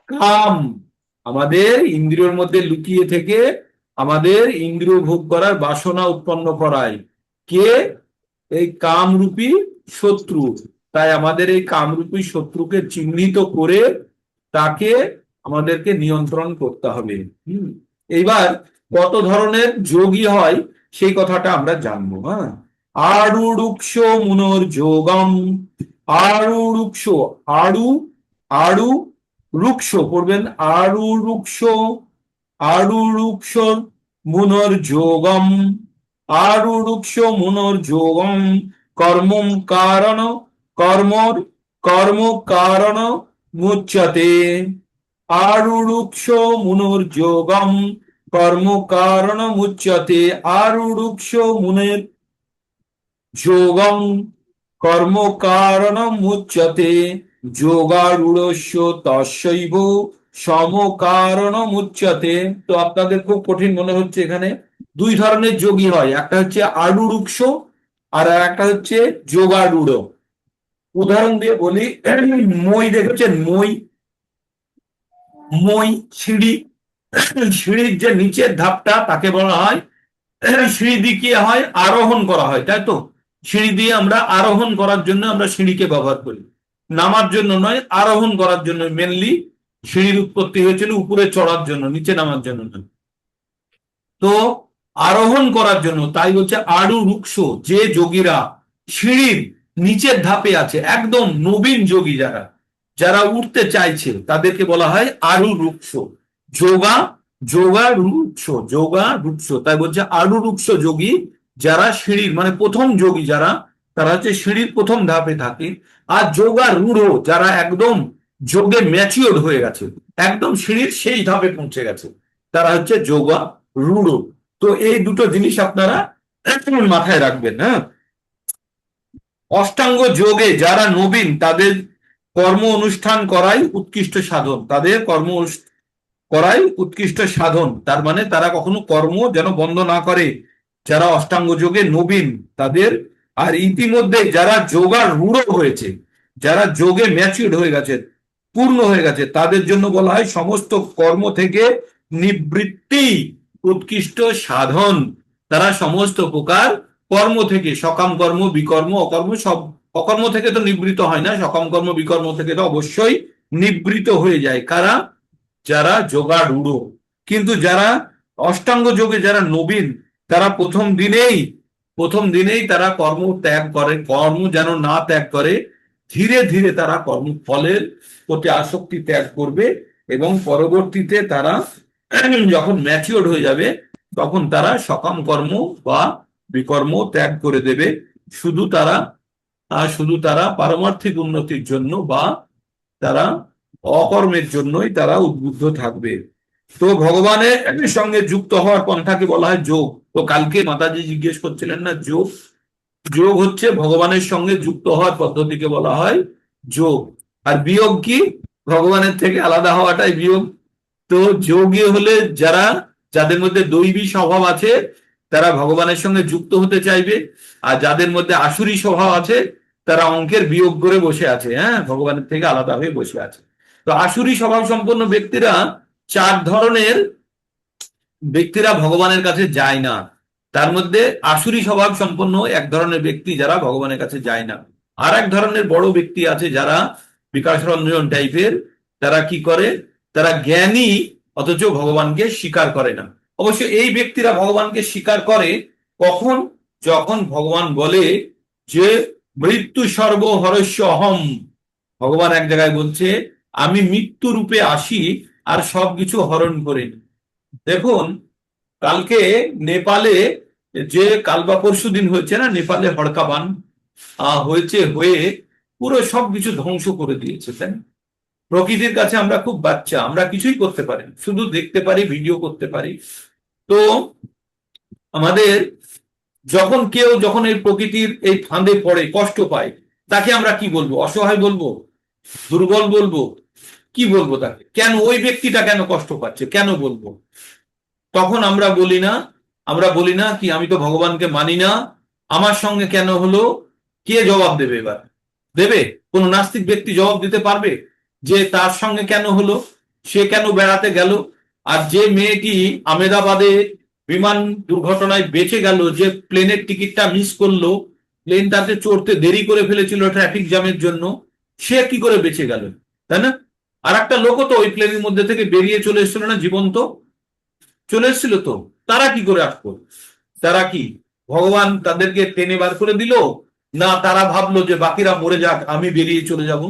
কাম। আমাদের ইন্দ্রিয়র মধ্যে লুকিয়ে থেকে আমাদের ইন্দ্রিয় ভোগ করার বাসনা উৎপন্ন করায় কে? এই কামরূপী শত্রু। তাই আমাদের এই কামরূপী শত্রুকে চিহ্নিত করে তাকে আমাদেরকে নিয়ন্ত্রণ করতে হবে। এইবার কত ধরনের যোগী হয় সেই কথাটা আমরা জানবো। হ্যাঁ, আরুরুক্ষ মুনর যোগম। আরুরুক্ষ, আরু রুক্ষ পড়বেন, আরুরুক্ষ মুনর যোগম। আরুরুক্ষ মুনর যোগম কর্মম কারণ মুচ্যতে। আরুরুক্ষ মুনর যোগম কর্ম কারণ মুচ্যতে। আরুরুক্ষ মুনের যোগম কর্ম কারণ মুচ্যতে। যোগারূঢ়স্য তস্যৈব সম কারণ মুচ্যতে। তো আপনাদের খুব কঠিন মনে হচ্ছে, এখানে দুই ধরনের যোগী হয়, একটা হচ্ছে আরুরুক্ষ আর একটা হচ্ছে যোগারূঢ়। উদাহরণ দিয়ে বলি, মই দেখেছেন? মই সিঁড়ির যে নিচের ধাপটা তাকে বলা হয়, সিঁড়ি দিয়ে হয় আরোহণ করা হয়, তাই তো? সিঁড়ি দিয়ে আমরা আরোহণ করার জন্য আমরা সিঁড়িকে ব্যবহার করি, নামার জন্য নয়, আরোহণ করার জন্য মেনলি সিঁড়ির উৎপত্তি হয়েছিল উপরে চড়ার জন্য, নিচে নামার জন্য না। তো আরোহণ করার জন্য, তাই হচ্ছে আরু রুক্ষ, যে যোগীরা সিঁড়ির নিচের ধাপে আছে, একদম নবীন যোগী যারা, যারা উঠতে চাইছে, তাদেরকে বলা হয় আরু রুক্ষ। যোগা যোগা রুক্ষ, যোগা রুক্ষ, তাই বলছে আরু রুক্ষ যোগী, যারা সিঁড়ির মানে প্রথম যোগী যারা, তারা হচ্ছে সিঁড়ির প্রথম ধাপে থাকে। আর যোগা রূঢ়, যারা একদম যোগে ম্যাচিওর হয়ে গেছে, একদম সিঁড়ির শেষ ধাপে পৌঁছে গেছে, তারা হচ্ছে যোগা রূঢ়। তো এই দুটো জিনিস আপনারা মাথায় রাখবেন। হ্যাঁ, অষ্টাঙ্গ যোগে যারা নবীন, তাদের কর্ম অনুষ্ঠান করাই উৎকৃষ্ট সাধন, তাদের কর্ম করাই উৎকৃষ্ট সাধন, তার মানে তারা কখনো কর্ম যেন বন্ধ না করে, যারা অষ্টাঙ্গ যোগে নবীন তাদের। আর ইতিমধ্যে যারা যোগা রূঢ় হয়েছে, যারা যোগে ম্যাচিউর হয়ে গেছে, পূর্ণ হয়ে গেছে, তাদের জন্য বলা হয় সমস্ত কর্ম থেকে নিবৃত্তি উৎকৃষ্ট সাধন। তারা সমস্ত প্রকার কর্ম থেকে, সকাম কর্ম, বিকর্ম, অকর্ম, সব অকর্ম থেকে তো নিবৃত্ত হয় না, সকাম কর্ম বিকর্ম থেকে তো অবশ্যই নিবৃত্ত হয়ে যায়। কারা? যারা যোগারূঢ়। কিন্তু যারা অষ্টাঙ্গ যোগে যারা নবীন, তারা প্রথম দিনেই তারা কর্ম ত্যাগ করে, কর্ম যেন না ত্যাগ করে, ধীরে ধীরে তারা কর্মফলের প্রতি আসক্তি ত্যাগ করবে, এবং পরবর্তীতে তারা যখন ম্যাচিওর হয়ে যাবে, তখন তারা সকাম কর্ম বা বিকর্ম ত্যাগ করে দেবে। শুধু তারা পারমার্থিক উন্নতির জন্য বা তারা অকর্মের জন্যই তারা উদ্বুদ্ধ থাকবে। তো ভগবানের সঙ্গে যুক্ত হওয়ার পন্থাকে বলা হয় যোগ। তো কালকে মাতাজি জিজ্ঞেস করছিলেন না, যোগ হচ্ছে ভগবানের সঙ্গে যুক্ত হওয়ার পদ্ধতিকে বলা হয় যোগ। আর বিয়োগ কি? ভগবানের থেকে আলাদা হওয়াটাই বিয়োগ। তো যোগী হলে যাদের মধ্যে দৈবী স্বভাব আছে, তারা ভগবানের সঙ্গে যুক্ত হতে চাইবে। আর যাদের মধ্যে আসুরি স্বভাব আছে, তারা অঙ্কের বিয়োগ করে বসে আছে, হ্যাঁ, ভগবানের থেকে আলাদা হয়ে বসে আছে। তো আসুরি স্বভাব সম্পন্ন ব্যক্তিরা, 4 ধরনের ব্যক্তিরা ভগবানের কাছে যায় না। তার মধ্যে আসুরি স্বভাব সম্পন্ন এক ধরনের ব্যক্তি যারা ভগবানের কাছে যায় না। আর এক ধরনের বড় ব্যক্তি আছে যারা বিকাশ রঞ্জন টাইপের, তারা কি করে? তারা জ্ঞানী অথচ ভগবানকে স্বীকার করে না। অবশ্য এই ব্যক্তিরা ভগবানকে স্বীকার করে কখন? যখন ভগবান বলে যে মৃত্যু সর্ব হরস্য অহম। ভগবান এক জায়গায় বলছে, আমি মৃত্যু রূপে আসি আর সবকিছু হরণ করে নিই। দেখুন, কালকে নেপালে যে কাল বা পরশু দিন হয়েছে না, নেপালে হড়কাবান হয়ে পুরো সবকিছু ধ্বংস করে দিয়েছে। তাই না? প্রকৃতির কাছে আমরা খুব বাচ্চা, আমরা কিছুই করতে পারি, শুধু দেখতে পারি, ভিডিও করতে পারি। তো আমাদের যখন এই প্রকৃতির এই ফাঁদে পড়ে, কষ্ট পায়, তাকে আমরা কি বলবো? অসহায় বলবো? দুর্বল বলবো? কি বলবো তাকে? কেন ওই ব্যক্তিটা কেন কষ্ট পাচ্ছে, কেন বলবো? তখন আমরা বলি না কি আমি তো ভগবানকে মানি না, আমার সঙ্গে কেন হলো? কে জবাব দেবে? এবার দেবে? কোন নাস্তিক ব্যক্তি জবাব দিতে পারবে যে তার সঙ্গে কেন হলো, সে কেন বেড়াতে গেল? আর যে মেয়েটি আহমেদাবাদে বিমান দুর্ঘটনায় বেঁচে গেল, যে প্লেনের টিকিটটা মিস করলো, প্লেনটাতে চড়তে দেরি করে ফেলেছিল ট্রাফিক জ্যামের জন্য, সে কি করে বেঁচে গেল? তাই না? আর একটা লোকও তো ওই প্লেনের মধ্যে থেকে বেরিয়ে চলে এসেছিল না, জীবন্ত চলে এসেছিল। তো তারা কি করে আসতো? তারা কি ভগবান তাদেরকে টেনে বার করে দিল? না, তারা ভাবলো যে বাকিরা মরে যাক, আমি বেরিয়ে চলে যাব।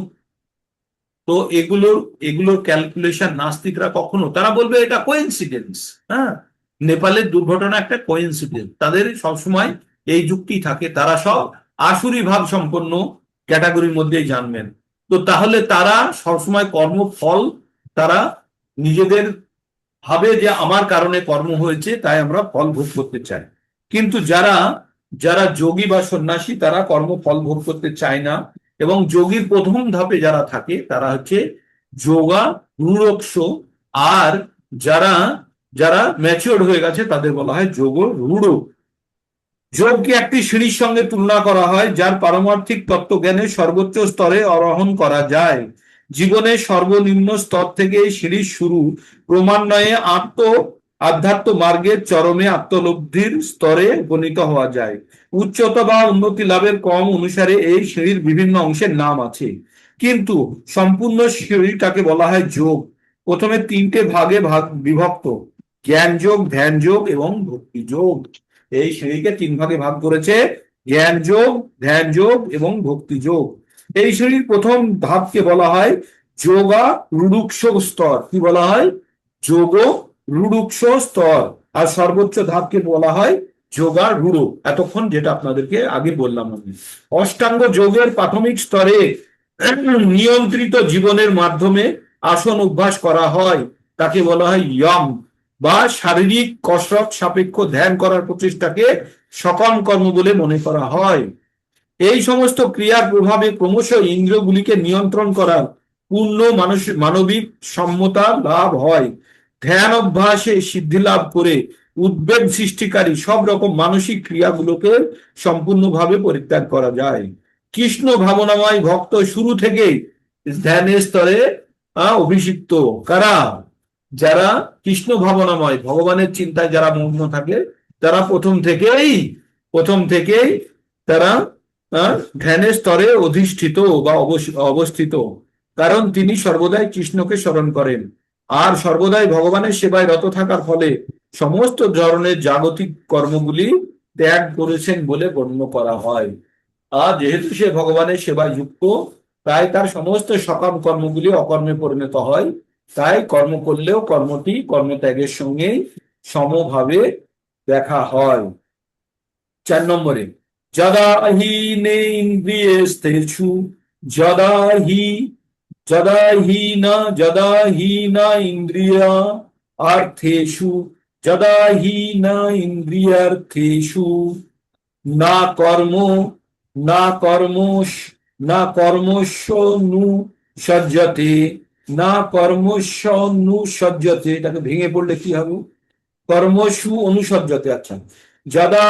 তো এগুলোর ক্যালকুলেশন নাস্তিকরা কখনো, তারা বলবে এটা কোইন্সিডেন্স। হ্যাঁ, নেপালের দুর্ঘটনা একটা কোইন্সিডেন্স, তাদের সবসময় এই যুক্তি থাকে। তারা সব আসুরি ভাব সম্পন্ন ক্যাটাগরির মধ্যেই জানবেন। তো তাহলে তারা সবসময় কর্মফল, তারা নিজেদের ভাবে যে আমার কারণে কর্ম হয়েছে, তাই আমরা ফল ভোগ করতে চাই। কিন্তু যারা যোগী বা সন্ন্যাসী, তারা কর্মফল ভোগ করতে চায় না। এবং যোগীর প্রথম ধাপে যারা থাকে, তারা হচ্ছে যোগা রূঢ়। আর যারা যারা ম্যাচিওর হয়ে গেছে, তাদের বলা হয় যোগ রূঢ়। যোগকে একটি সিঁড়ির সঙ্গে তুলনা করা হয়, যার পারমার্থিক তত্ত্বজ্ঞানের সর্বোচ্চ স্তরে আরোহণ করা যায়। জীবনের সর্বনিম্ন স্তর থেকে এই সিঁড়ির শুরু। ক্রমান্বয়ে আধ্যাত্ম মার্গের চরমে আত্মলব্ধির স্তরে উপনীত হওয়া যায়। উচ্চতা বা উন্নতি লাভের ক্রম অনুসারে এই সিঁড়ির বিভিন্ন অংশের নাম আছে, কিন্তু সম্পূর্ণ সিঁড়িটাকে বলা হয় যোগ। প্রথমে তিনটে ভাগে বিভক্ত: জ্ঞান যোগ, ধ্যান যোগ এবং ভক্তি যোগ। এই সিঁড়িকে তিন ভাগে ভাগ করেছে: জ্ঞান যোগ, ধ্যান যোগ এবং ভক্তি যোগ। এই সিঁড়ির প্রথম ধাপকে বলা হয় যোগা রুডুক্ষ স্তর। কি বলা হয়? যোগ রুডুক্ষ স্তর। আর সর্বোচ্চ ধাপকে বলা হয় যোগা রূঢ়। এতক্ষণ যেটা আপনাদেরকে আগে বললাম আমি। অষ্টাঙ্গ যোগের প্রাথমিক স্তরে নিয়ন্ত্রিত জীবনের মাধ্যমে আসন অভ্যাস করা হয়, তাকে বলা হয় ইয়ম, বা শারীরিক কসরত সাপেক্ষ ধ্যান করার প্রচেষ্টাকে সকাম কর্ম বলে মনে করা হয়। এই সমস্ত ক্রিয়ার প্রভাবে ক্রমশ ইন্দ্রিয়গুলিকে নিয়ন্ত্রণ করার পূর্ণ মানবিক সম্মতা লাভ হয়। ধ্যান অভ্যাসে সিদ্ধি লাভ করে উদ্বেগ সৃষ্টিকারী সব রকম মানসিক ক্রিয়াগুলোকে সম্পূর্ণভাবে পরিত্যাগ করা যায়। কৃষ্ণ ভাবনাময় ভক্ত শুরু থেকেই ধ্যানের স্তরে অভিষিক্ত। কারা? যারা কৃষ্ণ ভাবনাময়, ভগবানের চিন্তায় যারা মগ্ন থাকে, তারা প্রথম থেকেই তারা ধ্যানের স্তরে অধিষ্ঠিত বা অবস্থিত। কারণ তিনি সর্বদাই কৃষ্ণকে স্মরণ করেন আর সর্বদাই ভগবানের সেবায় রত থাকার ফলে সমস্ত ধরনের জাগতিক কর্মগুলি ত্যাগ করেছেন বলে গণ্য করা হয়। আর যেহেতু সে ভগবানের সেবায় যুক্ত, তাই তার সমস্ত সকাম কর্মগুলি অকর্মে পরিণত হয়। তাই কর্ম করলেও কর্মটি কর্মত্যাগের সঙ্গে সমভাবে দেখা হয়। 4 নম্বরে, যদা হি নেন্দ্রিয়েস্থেষু যদা হি না ইন্দ্রিয়া অর্থেষু যদা হি না ইন্দ্রিয়ার্থেষু না কর্ম না কর্মস না কর্মস্যনুসজ্জতে না কর্মস্যনুসজ্জতে। এটাকে ভেঙে পড়লে কি হবে? কর্মসু অনুসজ্জতে। আচ্ছা, যদা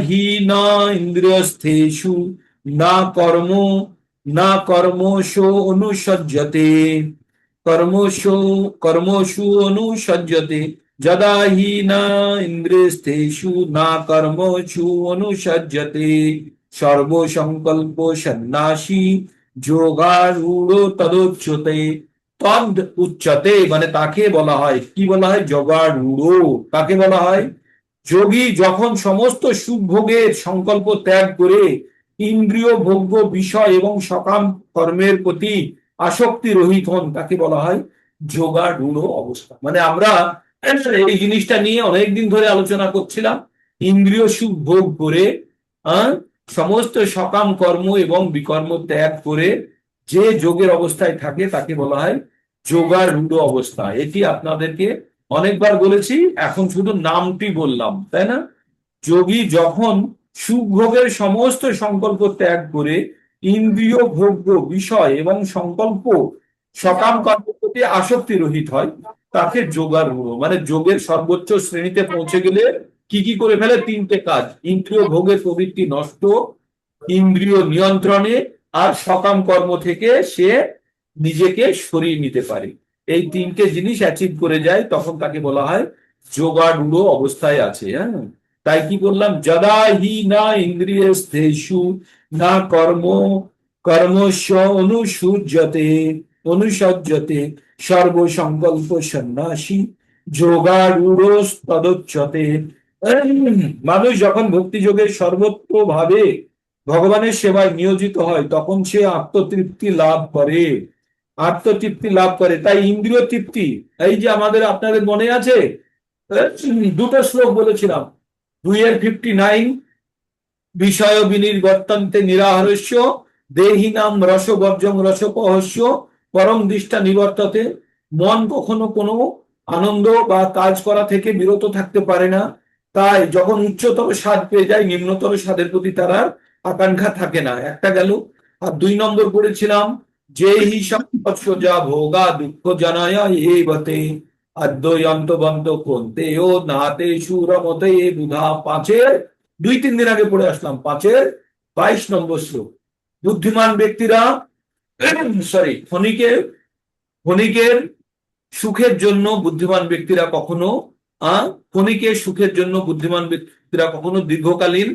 হি না ইন্দ্রিয়স্থেষু না কর্মসু অনুসজ্জতে কর্মসু অনুসজ্জতে যদা হি না ইন্দ্রিয়স্থেষু না কর্মসু অনুসজ্জতে সর্বসংকল্প সন্ন্যাসী যোগারূঢ় তদুচ্যতে। তদ উচ্চতে মানে তাকে বলা হয়, কি বলা হয়? যোগারূঢ়। কাকে বলা হয়? যোগী যখন সমস্ত সুখ ভোগের সংকল্প ত্যাগ করে ইন্দ্রিয় ভোগ্য বিষয় এবং সকাম কর্মের প্রতি আসক্তি রহিত হন, তাকে বলা হয় যোগারূঢ় অবস্থা। মানে আমরা এই জিনিসটা নিয়ে অনেকদিন ধরে আলোচনা করছিলাম। ইন্দ্রিয় সুখ ভোগ করে সমস্ত সকাম কর্ম এবং বিকর্ম ত্যাগ করে যে যোগের অবস্থায় থাকে তাকে বলা হয় যোগারূঢ় অবস্থা। এটি আপনাদেরকে অনেকবার বলেছি, এখন শুধু নামটি বললাম, তাই না? যোগী যখন সুখ ভোগের সমস্ত সংকল্প ত্যাগ করে ইন্দ্রিয় ভোগ্য বিষয় এবং সংকল্প সকাম কর্মের প্রতি আসক্তি রহিত হয়, তাকে যোগারূঢ়। মানে যোগের সর্বোচ্চ শ্রেণীতে পৌঁছে গেলে কি কি করে ফেলে? 3টে কাজ: ইন্দ্রিয় ভোগের প্রবৃত্তি নষ্ট, ইন্দ্রিয় নিয়ন্ত্রণে, আর সকাম কর্ম থেকে সে নিজেকে সরিয়ে নিতে পারে। এই 3টে জিনিস অ্যাচিভ করে যায়, তখন তাকে বলা হয় যোগারূঢ় অবস্থায় আছে। হ্যাঁ, তাই কি বললাম? যদা হি না ইন্দ্রিয়স্থেষু না কর্মস্য অনুসজ্জতে সর্বসংকল্প সন্ন্যাসী যোগারূঢ় তদুচ্যতে। মানুষ যখন ভক্তি যোগের সর্বত্রভাবে ভগবানের সেবায় নিয়োজিত হয়, তখন সে আত্মতৃপ্তি লাভ করে। তাই ইন্দ্রিয় তৃপ্তি, এই যে আপনাদের মনে আছে 2টো শ্লোক বলেছিলাম, 2-59, বিষয় বিনির্বর্তন্তে নিরাহারস্য দেহিনাম রসবর্জং রসপহস্য পরম দৃষ্টা নিবর্ততে। মন কখনো কোনো আনন্দ বা কাজ করা থেকে বিরত থাকতে পারে না। তাই যখন উচ্চতর স্বাদ পেয়ে যায়, নিম্নতর স্বাদের প্রতি তার আর আকাঙ্ক্ষা থাকে না। একটা গেল। আর 2 নম্বর পড়েছিলাম, যে হিসাব যা ভোগা দুঃখ জানায় এবতে অদ্বৈন্তবন্ত কোনতে ও নাতে সুরমতে বুধা। 5-এর 2-3 দিন আগে পড়ে আসলাম, 5-এর 22 নম্বর শ্লোক। বুদ্ধিমান ব্যক্তিরা ক্ষণিকের সুখের জন্য বুদ্ধিমান ব্যক্তিরা কখনো দীর্ঘকালীন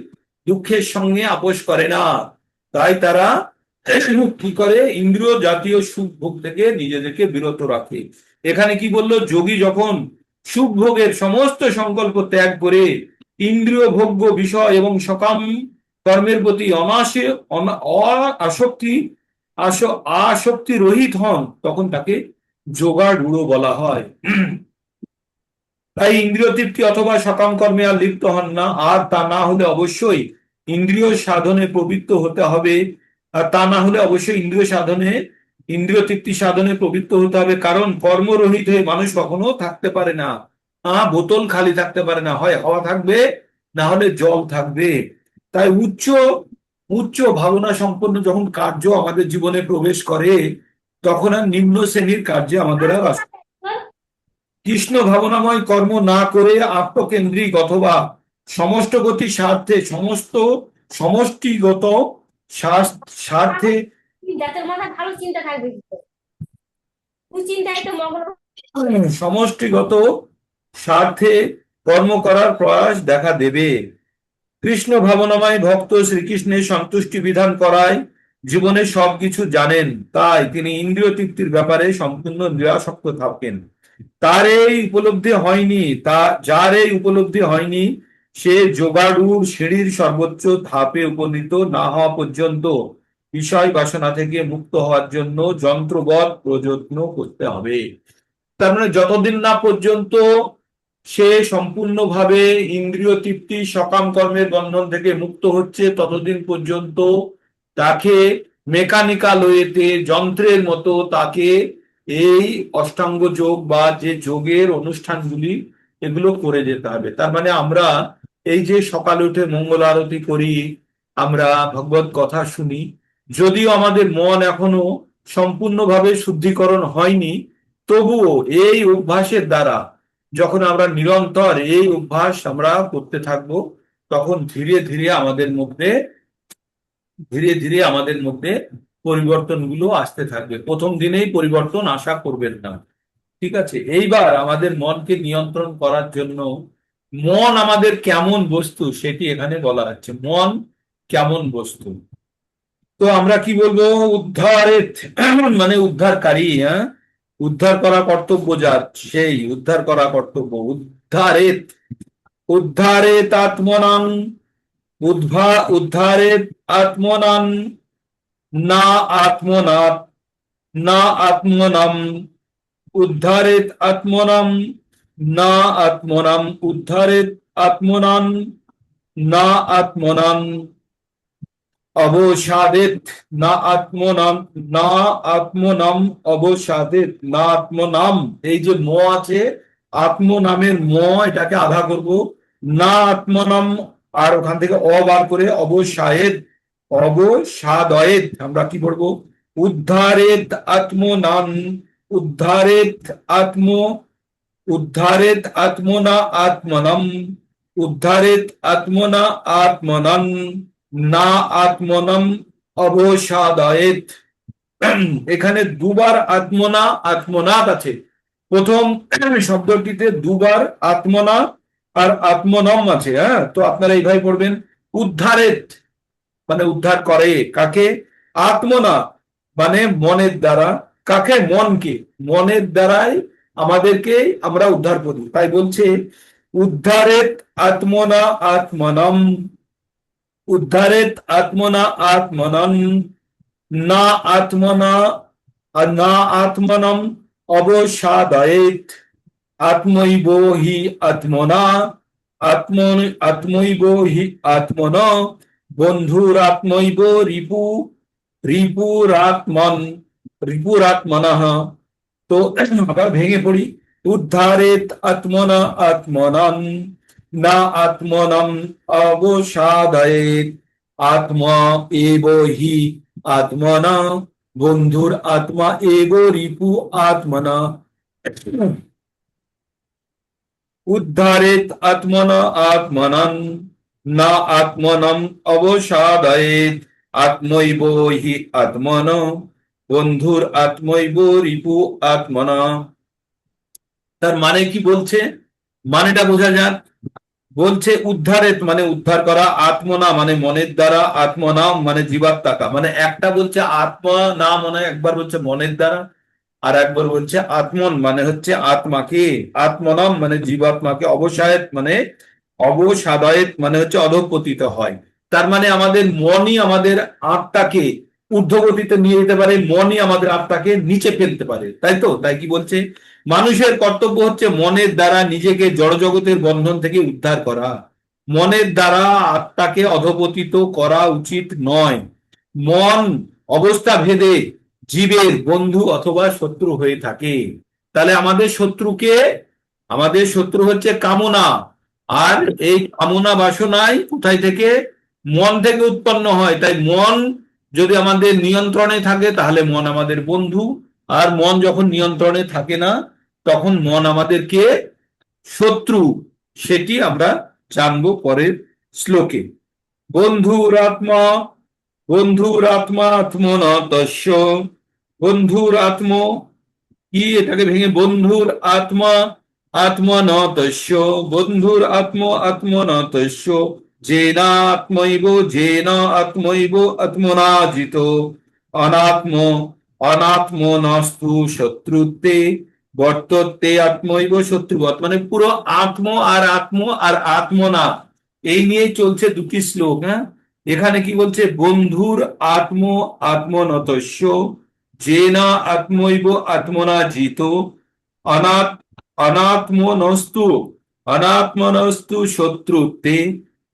দুঃখের সঙ্গে আপোষ করে না। তাই তারা কি করে? ইন্দ্রিয় জাতীয় সুখ ভোগ থেকে নিজেদেরকে বিরত রাখে। এখানে কি বললো? যোগী যখন সুখ ভোগের সমস্ত সংকল্প ত্যাগ করে ইন্দ্রিয় ভোগ্য বিষয় এবং সকাম কর্মের প্রতি আসক্তি আসক্তি রহিত হন, তখন তাকে যোগাড়ূঢ় বলা হয়। তাই ইন্দ্রিয় তৃপ্তি অথবা সকাম কর্মে আর লিপ্ত হন না। আর তা না হলে অবশ্যই ইন্দ্রিয় সাধনে প্রবৃত্ত হতে হবে। আর তা না হলে অবশ্যই ইন্দ্রিয় তৃপ্তি সাধনে প্রবৃত্ত হতে হবে। কারণ কর্মরহিত হয়ে মানুষ কখনো থাকতে পারে না। বোতল খালি থাকতে পারে না, হয় হাওয়া থাকবে, না হলে জল থাকবে। তাই উচ্চ উচ্চ ভাবনা সম্পন্ন যখন কার্য আমাদের জীবনে প্রবেশ করে, তখন আর নিম্ন শ্রেণীর কার্যে আমাদের আর কৃষ্ণ ভাবনাময় কর্ম না করে আত্মকেন্দ্রিক অথবা সমষ্টগতি স্বার্থে সমষ্টিগত স্বার্থে সমষ্টিগত স্বার্থে কর্ম করার প্রয়াস দেখা দেবে। কৃষ্ণ ভাবনাময় ভক্ত শ্রীকৃষ্ণের সন্তুষ্টি বিধান করায় জীবনে সবকিছু জানেন, তাই তিনি ইন্দ্রিয় তৃপ্তির ব্যাপারে সম্পূর্ণ নিরাসক্ত থাকেন। যার এই উপলব্ধি হয়নি, সে যোগাড়ূঢ় সিঁড়ির সর্বোচ্চ ধাপে উপনীত না হওয়া পর্যন্ত বিষয় বাসনা থেকে মুক্ত হওয়ার জন্য যন্ত্রবৎ প্রযত্ন করতে হবে। তার মানে যতদিন না পর্যন্ত সে সম্পূর্ণভাবে ইন্দ্রিয় তৃপ্তি সকাম কর্মের বন্ধন থেকে মুক্ত হচ্ছে, ততদিন পর্যন্ত তাকে মেকানিক্যাল ওয়েতে, যন্ত্রের মতো তাকে এই অষ্টাঙ্গ যোগ বা যে যোগের অনুষ্ঠানগুলি এগুলো করে যেতে হবে। তার মানে আমরা এই যে সকালে উঠে মঙ্গল আরতি করি, আমরা ভগবত কথা শুনি, যদিও আমাদের মন এখনো সম্পূর্ণভাবে শুদ্ধিকরণ হয়নি, তবুও এই অভ্যাসের দ্বারা যখন আমরা নিরন্তর এই অভ্যাস আমরা করতে থাকবো, তখন ধীরে ধীরে আমাদের মধ্যে পরিবর্তনগুলো আসতে থাকবে। প্রথম দিনেই পরিবর্তন আশা করবেন না, ঠিক আছে? এইবার আমাদের মনকে নিয়ন্ত্রণ করার জন্য মন আমাদের কেমন বস্তু সেটি এখানে বলা হচ্ছে। মন কেমন বস্তু? তো আমরা কি বলবো? উদ্ধারের মানে উদ্ধারকারী, উদ্ধার করা কর্তব্য, যার সেই উদ্ধার করা কর্তব্য। উদ্ধারেত আত্মনাং উদ্ধারেত আত্মনাং না আত্মনাৎ না আত্মনাম উদ্ধারেত আত্মনাম না আত্মনাম উদ্ধারেত আত্মনাং না আত্মনাং অবসাদেত না আত্মনাম না আত্মনাম অবসাদেত না আত্মনাম। এই যে ম আছে, আত্মনামের ম, এটাকে আধা করব, না আত্মনাম, আর ওখান থেকে বার করে অবসাদয়েত আমরা কি করবো? উদ্ধারেত আত্মনাম উদ্ধারেত আত্মনা আত্মনম উদ্ধারেত আত্মনা আত্মনম না আত্মনম অবসাদয়েত। এখানে দুবার আত্মনাথ আছে। প্রথম শব্দটিতে দুবার আত্মনা আর আত্মনম আছে। তো আপনারা এইভাবে পড়বেন, উদ্ধারেত মানে উদ্ধার করে কাকে? আত্মনা মানে মনের দ্বারা। কাকে? মনকে। মনের দ্বারাই আমাদেরকে আমরা উদ্ধার করি। তাই বলছে উদ্ধারেত আত্মনা আত্মনম উদ্ধারেত আত্মনা আত্মনম না আত্মনম অবসাদয়েত আত্মৈব হি আত্মনা আত্মৈব হি আত্মন বন্ধুরাত্মৈব রিপুরাত্মনঃ। তো আবার ভেঙে পড়ি, উদ্ধারেত আত্মনা আত্মনম না আত্মনম অবসাদয়েত আত্মা এব হি আত্মনা বন্ধুর আত্মা এব রিপু আত্মনা। উদ্ধারেত আত্মনা আত্মনম না আত্মনম অবসাদয়েত আত্মৈব হি আত্মন বন্ধুর আত্মৈব রিপু আত্মনা। তার মানে কি বলছে? মানেটা বোঝা যাক। বলছে উদ্ধারেত মানে উদ্ধার করা, আত্মনা মানে মনের দ্বারা, আত্মনাম মানে জীবাত্মাকা, মানে একটা বলছে আত্মা না মানে একবার বলছে মনের দ্বারা, আর একবার বলছে আত্মন মানে হচ্ছে আত্মাকে, আত্মনাম মানে জীবাত্মাকে, অবসায়েত মানে অবসাদয়েত মানে হচ্ছে অধঃপতিত হয়। তার মানে আমাদের মনই আমাদের আত্মাকে ঊর্ধ্বগতিতে নিয়ে যেতে পারে, মনই আমাদের আত্মাকে নিচে ফেলতে পারে, তাই তো? তাই কি বলছে, মানুষের কর্তব্য হচ্ছে মনের দ্বারা নিজেকে জড়জগতের বন্ধন থেকে উদ্ধার করা, মনের দ্বারা আত্মাকে অধঃপতিত করা উচিত নয়। মন অবস্থা ভেদে জীবের বন্ধু অথবা শত্রু হয়ে থাকে। তাহলে আমাদের শত্রুকে, আমাদের শত্রু হচ্ছে কামনা, আর এই কামনা বাসনায় কোথায় থেকে, মন থেকে উৎপন্ন হয়। তাই মন যদি আমাদের নিয়ন্ত্রণে থাকে তাহলে মন আমাদের বন্ধু, আর মন যখন নিয়ন্ত্রণে থাকে না তখন মন আমাদেরকে শত্রু। সেটি আমরা জানবো পরের শ্লোকে। বন্ধুরাত্মা, বন্ধুরাত্মা আত্মন তস্য, বন্ধুর আত্ম কি, এটাকে ভেঙে বন্ধুর আত্মা আত্মন তস্য, বন্ধুর আত্ম আত্মন তস্য, যেনাত্মৈব যেন আত্মৈব আত্মনা জিত, অনাত্ম অনাত্মনস্তু শত্রুতে বর্ততে আত্মৈব শত্রুবৎ, মানে পুরো আত্ম আর আত্ম আর আত্মনা এই নিয়ে চলছে দুটি শ্লোক। হ্যাঁ, এখানে কি বলছে, বন্ধুর আত্ম আত্মনতস্য, যেনা আত্মৈব আত্মনা জিত, অনাত্ম অনাত্মনস্তু অনাত্মনস্তু শত্রুতে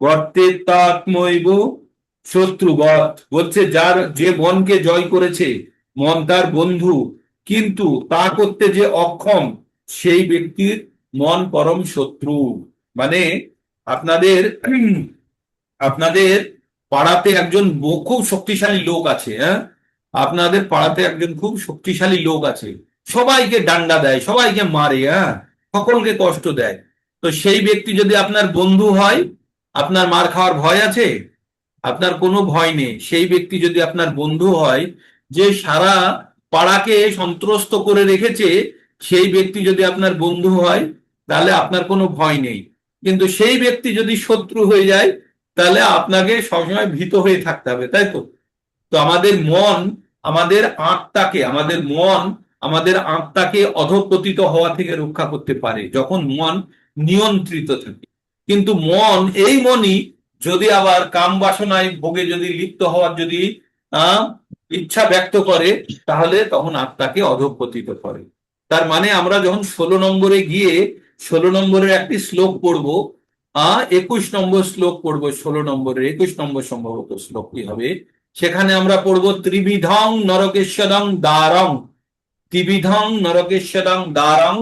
বর্তেত্যাত্মৈব শত্রুবৎ, বলছে যার যে মনকে জয় করেছে, মন তার বন্ধু, কিন্তু তা করতে যে অক্ষম সেই ব্যক্তির মন পরম শত্রু। মানে আপনাদের আপনাদের পাড়াতে একজন খুব শক্তিশালী লোক আছে। হ্যাঁ, আপনাদের পাড়াতে একজন খুব শক্তিশালী লোক আছে, সবাইকে ডান্ডা দেয়, সবাইকে মারে, হ্যাঁ, সকলকে কষ্ট দেয়। তো সেই ব্যক্তি যদি আপনার বন্ধু হয়, আপনার মার খাওয়ার ভয় আছে? আপনার কোনো ভয় নেই। সেই ব্যক্তি যদি আপনার বন্ধু হয়, যে সারা পাড়াকে সন্ত্রস্ত করে রেখেছে, সেই ব্যক্তি যদি আপনার বন্ধু হয় তাহলে আপনার কোনো ভয় নেই। কিন্তু সেই ব্যক্তি যদি শত্রু হয়ে যায় তাহলে আপনাকে সবসময় ভীত হয়ে থাকতে হবে, তাই তো? তো আমাদের মন আমাদের আত্মাকে, আমাদের মন আমাদের আত্মাকে অধঃপতিত হওয়া থেকে রক্ষা করতে পারে যখন মন নিয়ন্ত্রিত থাকে। কিন্তু মন, এই মনই যদি আবার কাম বাসনায় ভোগে যদি লিপ্ত হওয়ার যদি আহ ইচ্ছা ব্যক্ত করে তাহলে তখন আত্মাকে অধঃপতিত করে। তার মানে আমরা যখন 16 নম্বরে গিয়ে 16 নম্বরের একটি শ্লোক পড়বো, 21 নম্বর শ্লোক পড়বো, 16 নম্বরের 21 নম্বর সম্ভবত শ্লোকটি হবে, সেখানে আমরা পড়বো ত্রিবিধং নরকেশ্বরং দ্বারং, ত্রিবিধং নরকেশ্বরং দ্বারং,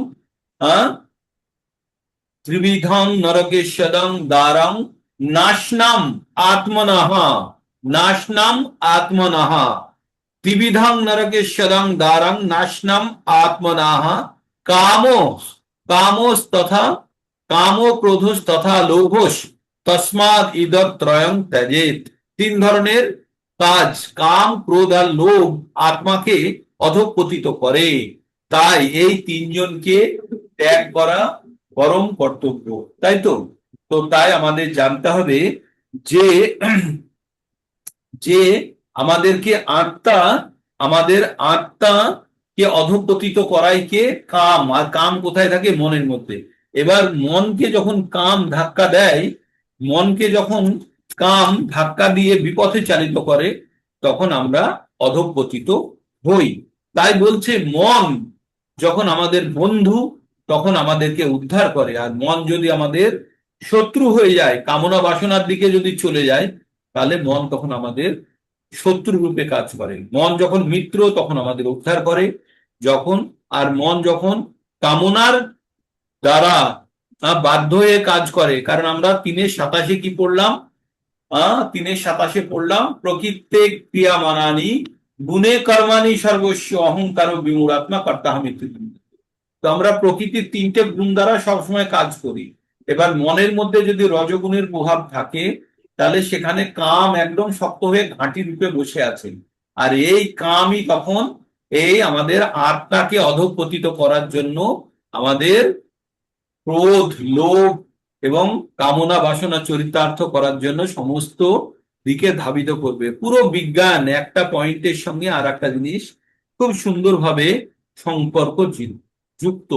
ত্রিবিধং নরকেশ্বরং দ্বারং, নাশনাম আত্মনঃ, নাশনাম আত্মনঃ, ত্রিবিধং নরকেশ্বরং দ্বারং নাশনাম আত্মনঃ, কামো কামোস তথা কামো ক্রোধস তথা লোভস তস্মাৎ ইদত্রয়ং ত্যজেত। তিন ধরনের কাজ, কাম ক্রোধ আর লোভ আত্মাকে অধঃপতিত করে, তাই এই তিনজনকে ত্যাগ করা পরম কর্তব্য, তাই তো? তো তাই আমাদের জানতে হবে যে যে আমাদেরকে আত্মা, আমাদের আত্মাকে অধঃপতিত করাই কে, কাম। আর কাম কোথায় থাকে? মনের মধ্যে। এবার মনকে যখন কাম ধাক্কা দেয়, মনকে যখন কাম ধাক্কা দিয়ে বিপথে চালিত করে তখন আমরা অধঃপতিত হই। তাই বলছে মন যখন আমাদের বন্ধু তখন আমাদেরকে উদ্ধার করে, আর মন যদি আমাদের শত্রু হয়ে যায়, কামনা বাসনার দিকে যদি চলে যায়, তাহলে মন তখন আমাদের শত্রু রূপে কাজ করে। মন যখন মিত্র তখন আমাদের উদ্ধার করে, যখন আর মন যখন কামনার দ্বারা বাধ্য হয়ে কাজ করে, কারণ আমরা 3:27 কি পড়লাম? 3:27 পড়লাম, প্রকৃত্যে ক্রিয়া মানানি গুণে কর্মানি সর্বস্ব অহংকার বিমূঢ়াত্মা কর্তাহমিতি। তো আমরা প্রকৃতির 3টে গুণ দ্বারা সবসময় কাজ করি। এবার মনের মধ্যে যদি রজগুণের প্রভাব থাকে তাহলে সেখানে কাম একদম শক্ত হয়ে ঘাঁটি রূপে বসে আছে, আর এই কামই তখন এই আমাদের আত্মাকে অধঃপতিত করার জন্য আমাদের ক্রোধ লোভ এবং কামনা বাসনা চরিতার্থ করার জন্য সমস্ত দিকে ধাবিত করবে। পুরো বিজ্ঞান একটা পয়েন্টের সঙ্গে আর একটা জিনিস খুব সুন্দরভাবে সম্পর্ক যুক্ত।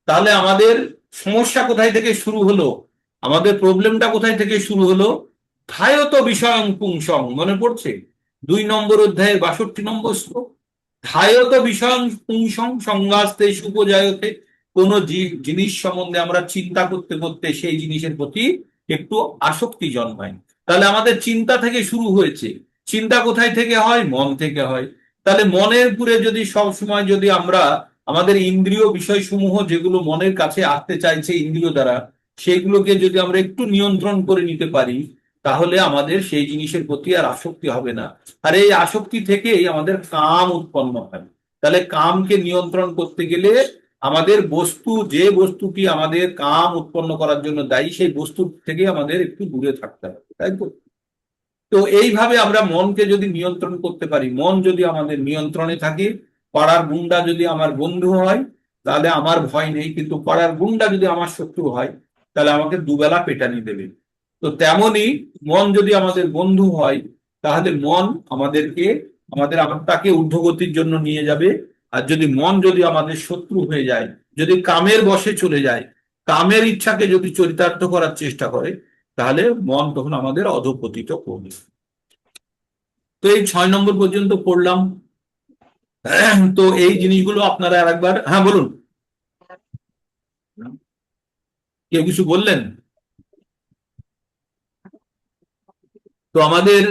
তাহলে আমাদের সমস্যা কোথায় থেকে শুরু হলো, আমাদের প্রবলেমটা কোথায় থেকে শুরু হলো? ধায়ত বিষয়ং পুংসং, মনে পড়ছে 2 নম্বর অধ্যায়ের 62 নম্বর শ্লোক। ধায়ত বিষয়ং পুংসং সংগাস্তে সুপজায়তে, কোন জিনিস সম্বন্ধে আমরা চিন্তা করতে করতে সেই জিনিসের প্রতি একটু আসক্তি জন্মায়। তাহলে আমাদের চিন্তা থেকে শুরু হয়েছে। চিন্তা কোথায় থেকে হয়? মন থেকে হয়। তাহলে মনের উপরে যদি সব সময় যদি আমরা আমাদের ইন্দ্রিয় বিষয়সমূহ যেগুলো মনের কাছে আসতে চাইছে ইন্দ্রিয় দ্বারা, সেইগুলোকে যদি আমরা একটু নিয়ন্ত্রণ করে নিতে পারি, তাহলে আমাদের সেই জিনিসের প্রতি আর আসক্তি হবে না। আর এই আসক্তি থেকেই আমাদের কাম উৎপন্ন হয়। তাহলে কামকে নিয়ন্ত্রণ করতে গেলে আমাদের যে বস্তুটি আমাদের কাম উৎপন্ন করার জন্য দায়ী, সেই বস্তু থেকে আমাদের একটু দূরে থাকতে হবে, তাই তো? তো এইভাবে আমরা মনকে যদি নিয়ন্ত্রণ করতে পারি, মন যদি আমাদের নিয়ন্ত্রণে থাকে, পাড়ার গুন্ডা যদি আমার বন্ধু হয় তাহলে আমার ভয় নেই, কিন্তু পাড়ার গুন্ডা যদি আমার শত্রু হয় তাহলে আমাকে দুবেলা পেটানি দেবে। তো তেমনি মন যদি আমাদের বন্ধু হয় তাহলে মন আমাদেরকে আমাদের আত্মাকে ঊর্ধ্বগতির জন্য নিয়ে যাবে। আর মন যদি আমাদের শত্রু হয়ে যায়, যদি কামের বশে চলে যায়, কামের ইচ্ছাকে যদি চরিতার্থ করার চেষ্টা করে, তাহলে মন তখন আমাদের অধঃপতিত করবে। তো এই 6 নম্বর পর্যন্ত পড়লাম। তো এই জিনিসগুলো আপনারা আরেকবার, হ্যাঁ বলুন, কেউ কিছু বললেন? তো আমাদের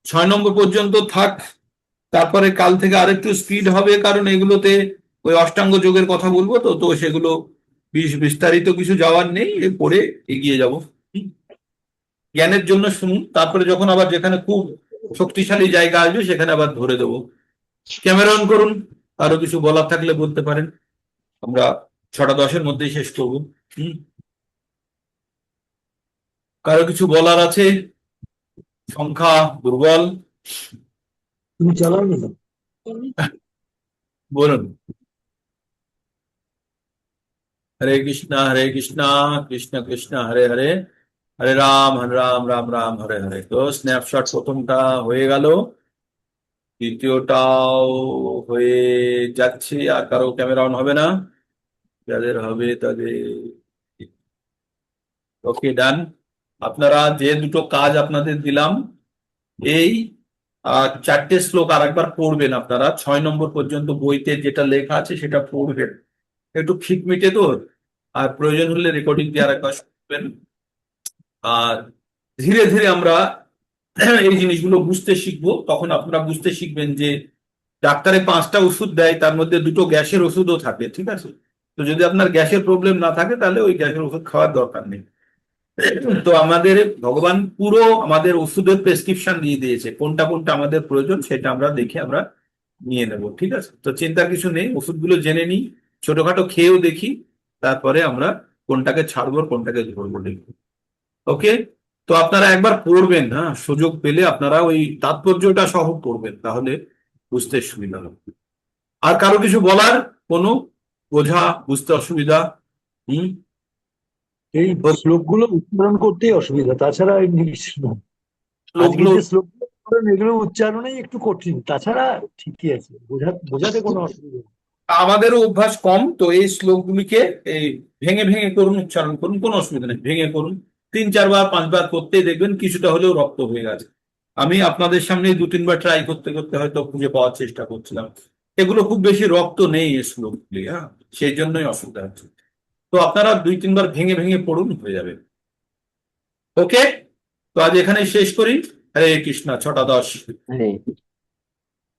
6 নম্বর পর্যন্ত থাক, তারপরে কাল থেকে আরেকটু স্পিড হবে, কারণ এগুলোতে ওই অষ্টাঙ্গ যোগের কথা বলবো, তো তো সেগুলো বিস্তারিত কিছু যাওয়ার নেই, পরে এগিয়ে যাব। জ্ঞানের জন্য শুনুন, তারপরে যখন আবার যেখানে খুব শক্তিশালী জায়গা আসবে সেখানে আবার ধরে দেবো। ক্যামেরা অন করুন, আরো কিছু বলার থাকলে বলতে পারেন, আমরা 6টা 10-এর মধ্যেই শেষ করবো। কারো কিছু বলার আছে? সংখ্যা দুর্বল, তুমি চালাও না। বলুন। হরে কৃষ্ণ কৃষ্ণ কৃষ্ণ হরে হরে, হরে রাম রাম রাম হরে হরে। তো স্ন্যাপশট প্রথমটা হয়ে গেল, দ্বিতীয়টাও হয়ে যাচ্ছে। আর কারো ক্যামেরা অন হবে না? যাদের হবে তাদের ওকে, ডান। আপনারা যে দুটো কাজ আপনাদের দিলাম, এই 4টে শ্লোক আরেকবার পড়বেন। আপনারা 6 নম্বর পর্যন্ত বইতে যেটা লেখা আছে সেটা পড়বেন, একটু খিটমিটে তো। আর প্রয়োজন হলে রেকর্ডিং দিয়ে আরেকবার শুনবেন। আর ধীরে ধীরে আমরা এই জিনিসগুলো বুঝতে শিখবো। তখন আপনারা বুঝতে শিখবেন যে ডাক্তারে 5টা ওষুধ দেয়, তার মধ্যে 2টো গ্যাসের ওষুধও থাকে, ঠিক আছে? তো যদি আপনার গ্যাসের প্রবলেম না থাকে তাহলে ওই গ্যাসের ওষুধ খাওয়ার দরকার নেই। তো আমাদের ভগবান পুরো আমাদের ওষুধের প্রেসক্রিপশন দিয়ে দিয়েছে, কোনটা কোনটা আমাদের প্রয়োজন সেটা আমরা দেখে আমরা নিয়ে নেব, ঠিক আছে? তো চিন্তার কিছু নেই, ওষুধগুলো জেনে নিই, ছোটখাটো খেয়েও দেখি, তারপরে আমরা কোনটাকে ছাড়বো কোনটাকে ধরবো দেখবো। ওকে, তো আপনারা একবার পড়বেন, হ্যাঁ, সুযোগ পেলে আপনারা ওই তাৎপর্যটা সহ পড়বেন, তাহলে বুঝতে সুবিধা হবে। আর কারো কিছু বলার, কোনো বোঝা বুঝতে অসুবিধা? হুম, এই শ্লোকগুলো উচ্চারণ করতেই অসুবিধা, তাছাড়া এমনি কিছু না। আজকে শ্লোকগুলো যে শ্লোকগুলো পড়লেন, এগুলো উচ্চারণেই একটু কঠিন, তাছাড়া ঠিকই আছে, বোঝাতে কোনো অসুবিধা নেই। আমাদেরও অভ্যাস কম, তো এই শ্লোকগুলিকে এই ভেঙে ভেঙে করুন, উচ্চারণ করুন, কোনো অসুবিধা নেই, ভেঙে করুন। 3-4 বার 5 বার করতেই দেখবেন কিছুটা হলেও রপ্ত হয়ে গেছে। আমি আপনাদের সামনে 2-3 বার ট্রাই করতে করতে হয়তো খুঁজে পাওয়ার চেষ্টা করছিলাম, এগুলো খুব বেশি রপ্ত নেই এই শ্লোকগুলি, হ্যাঁ, সেই জন্যই অসুবিধা হচ্ছে। তো আপনারা 2-3 বার ভেঙে ভেঙে পড়ুন, হয়ে যাবে। ওকে, তো আজ এখানে শেষ করি। হরে কৃষ্ণ, 6টা 10।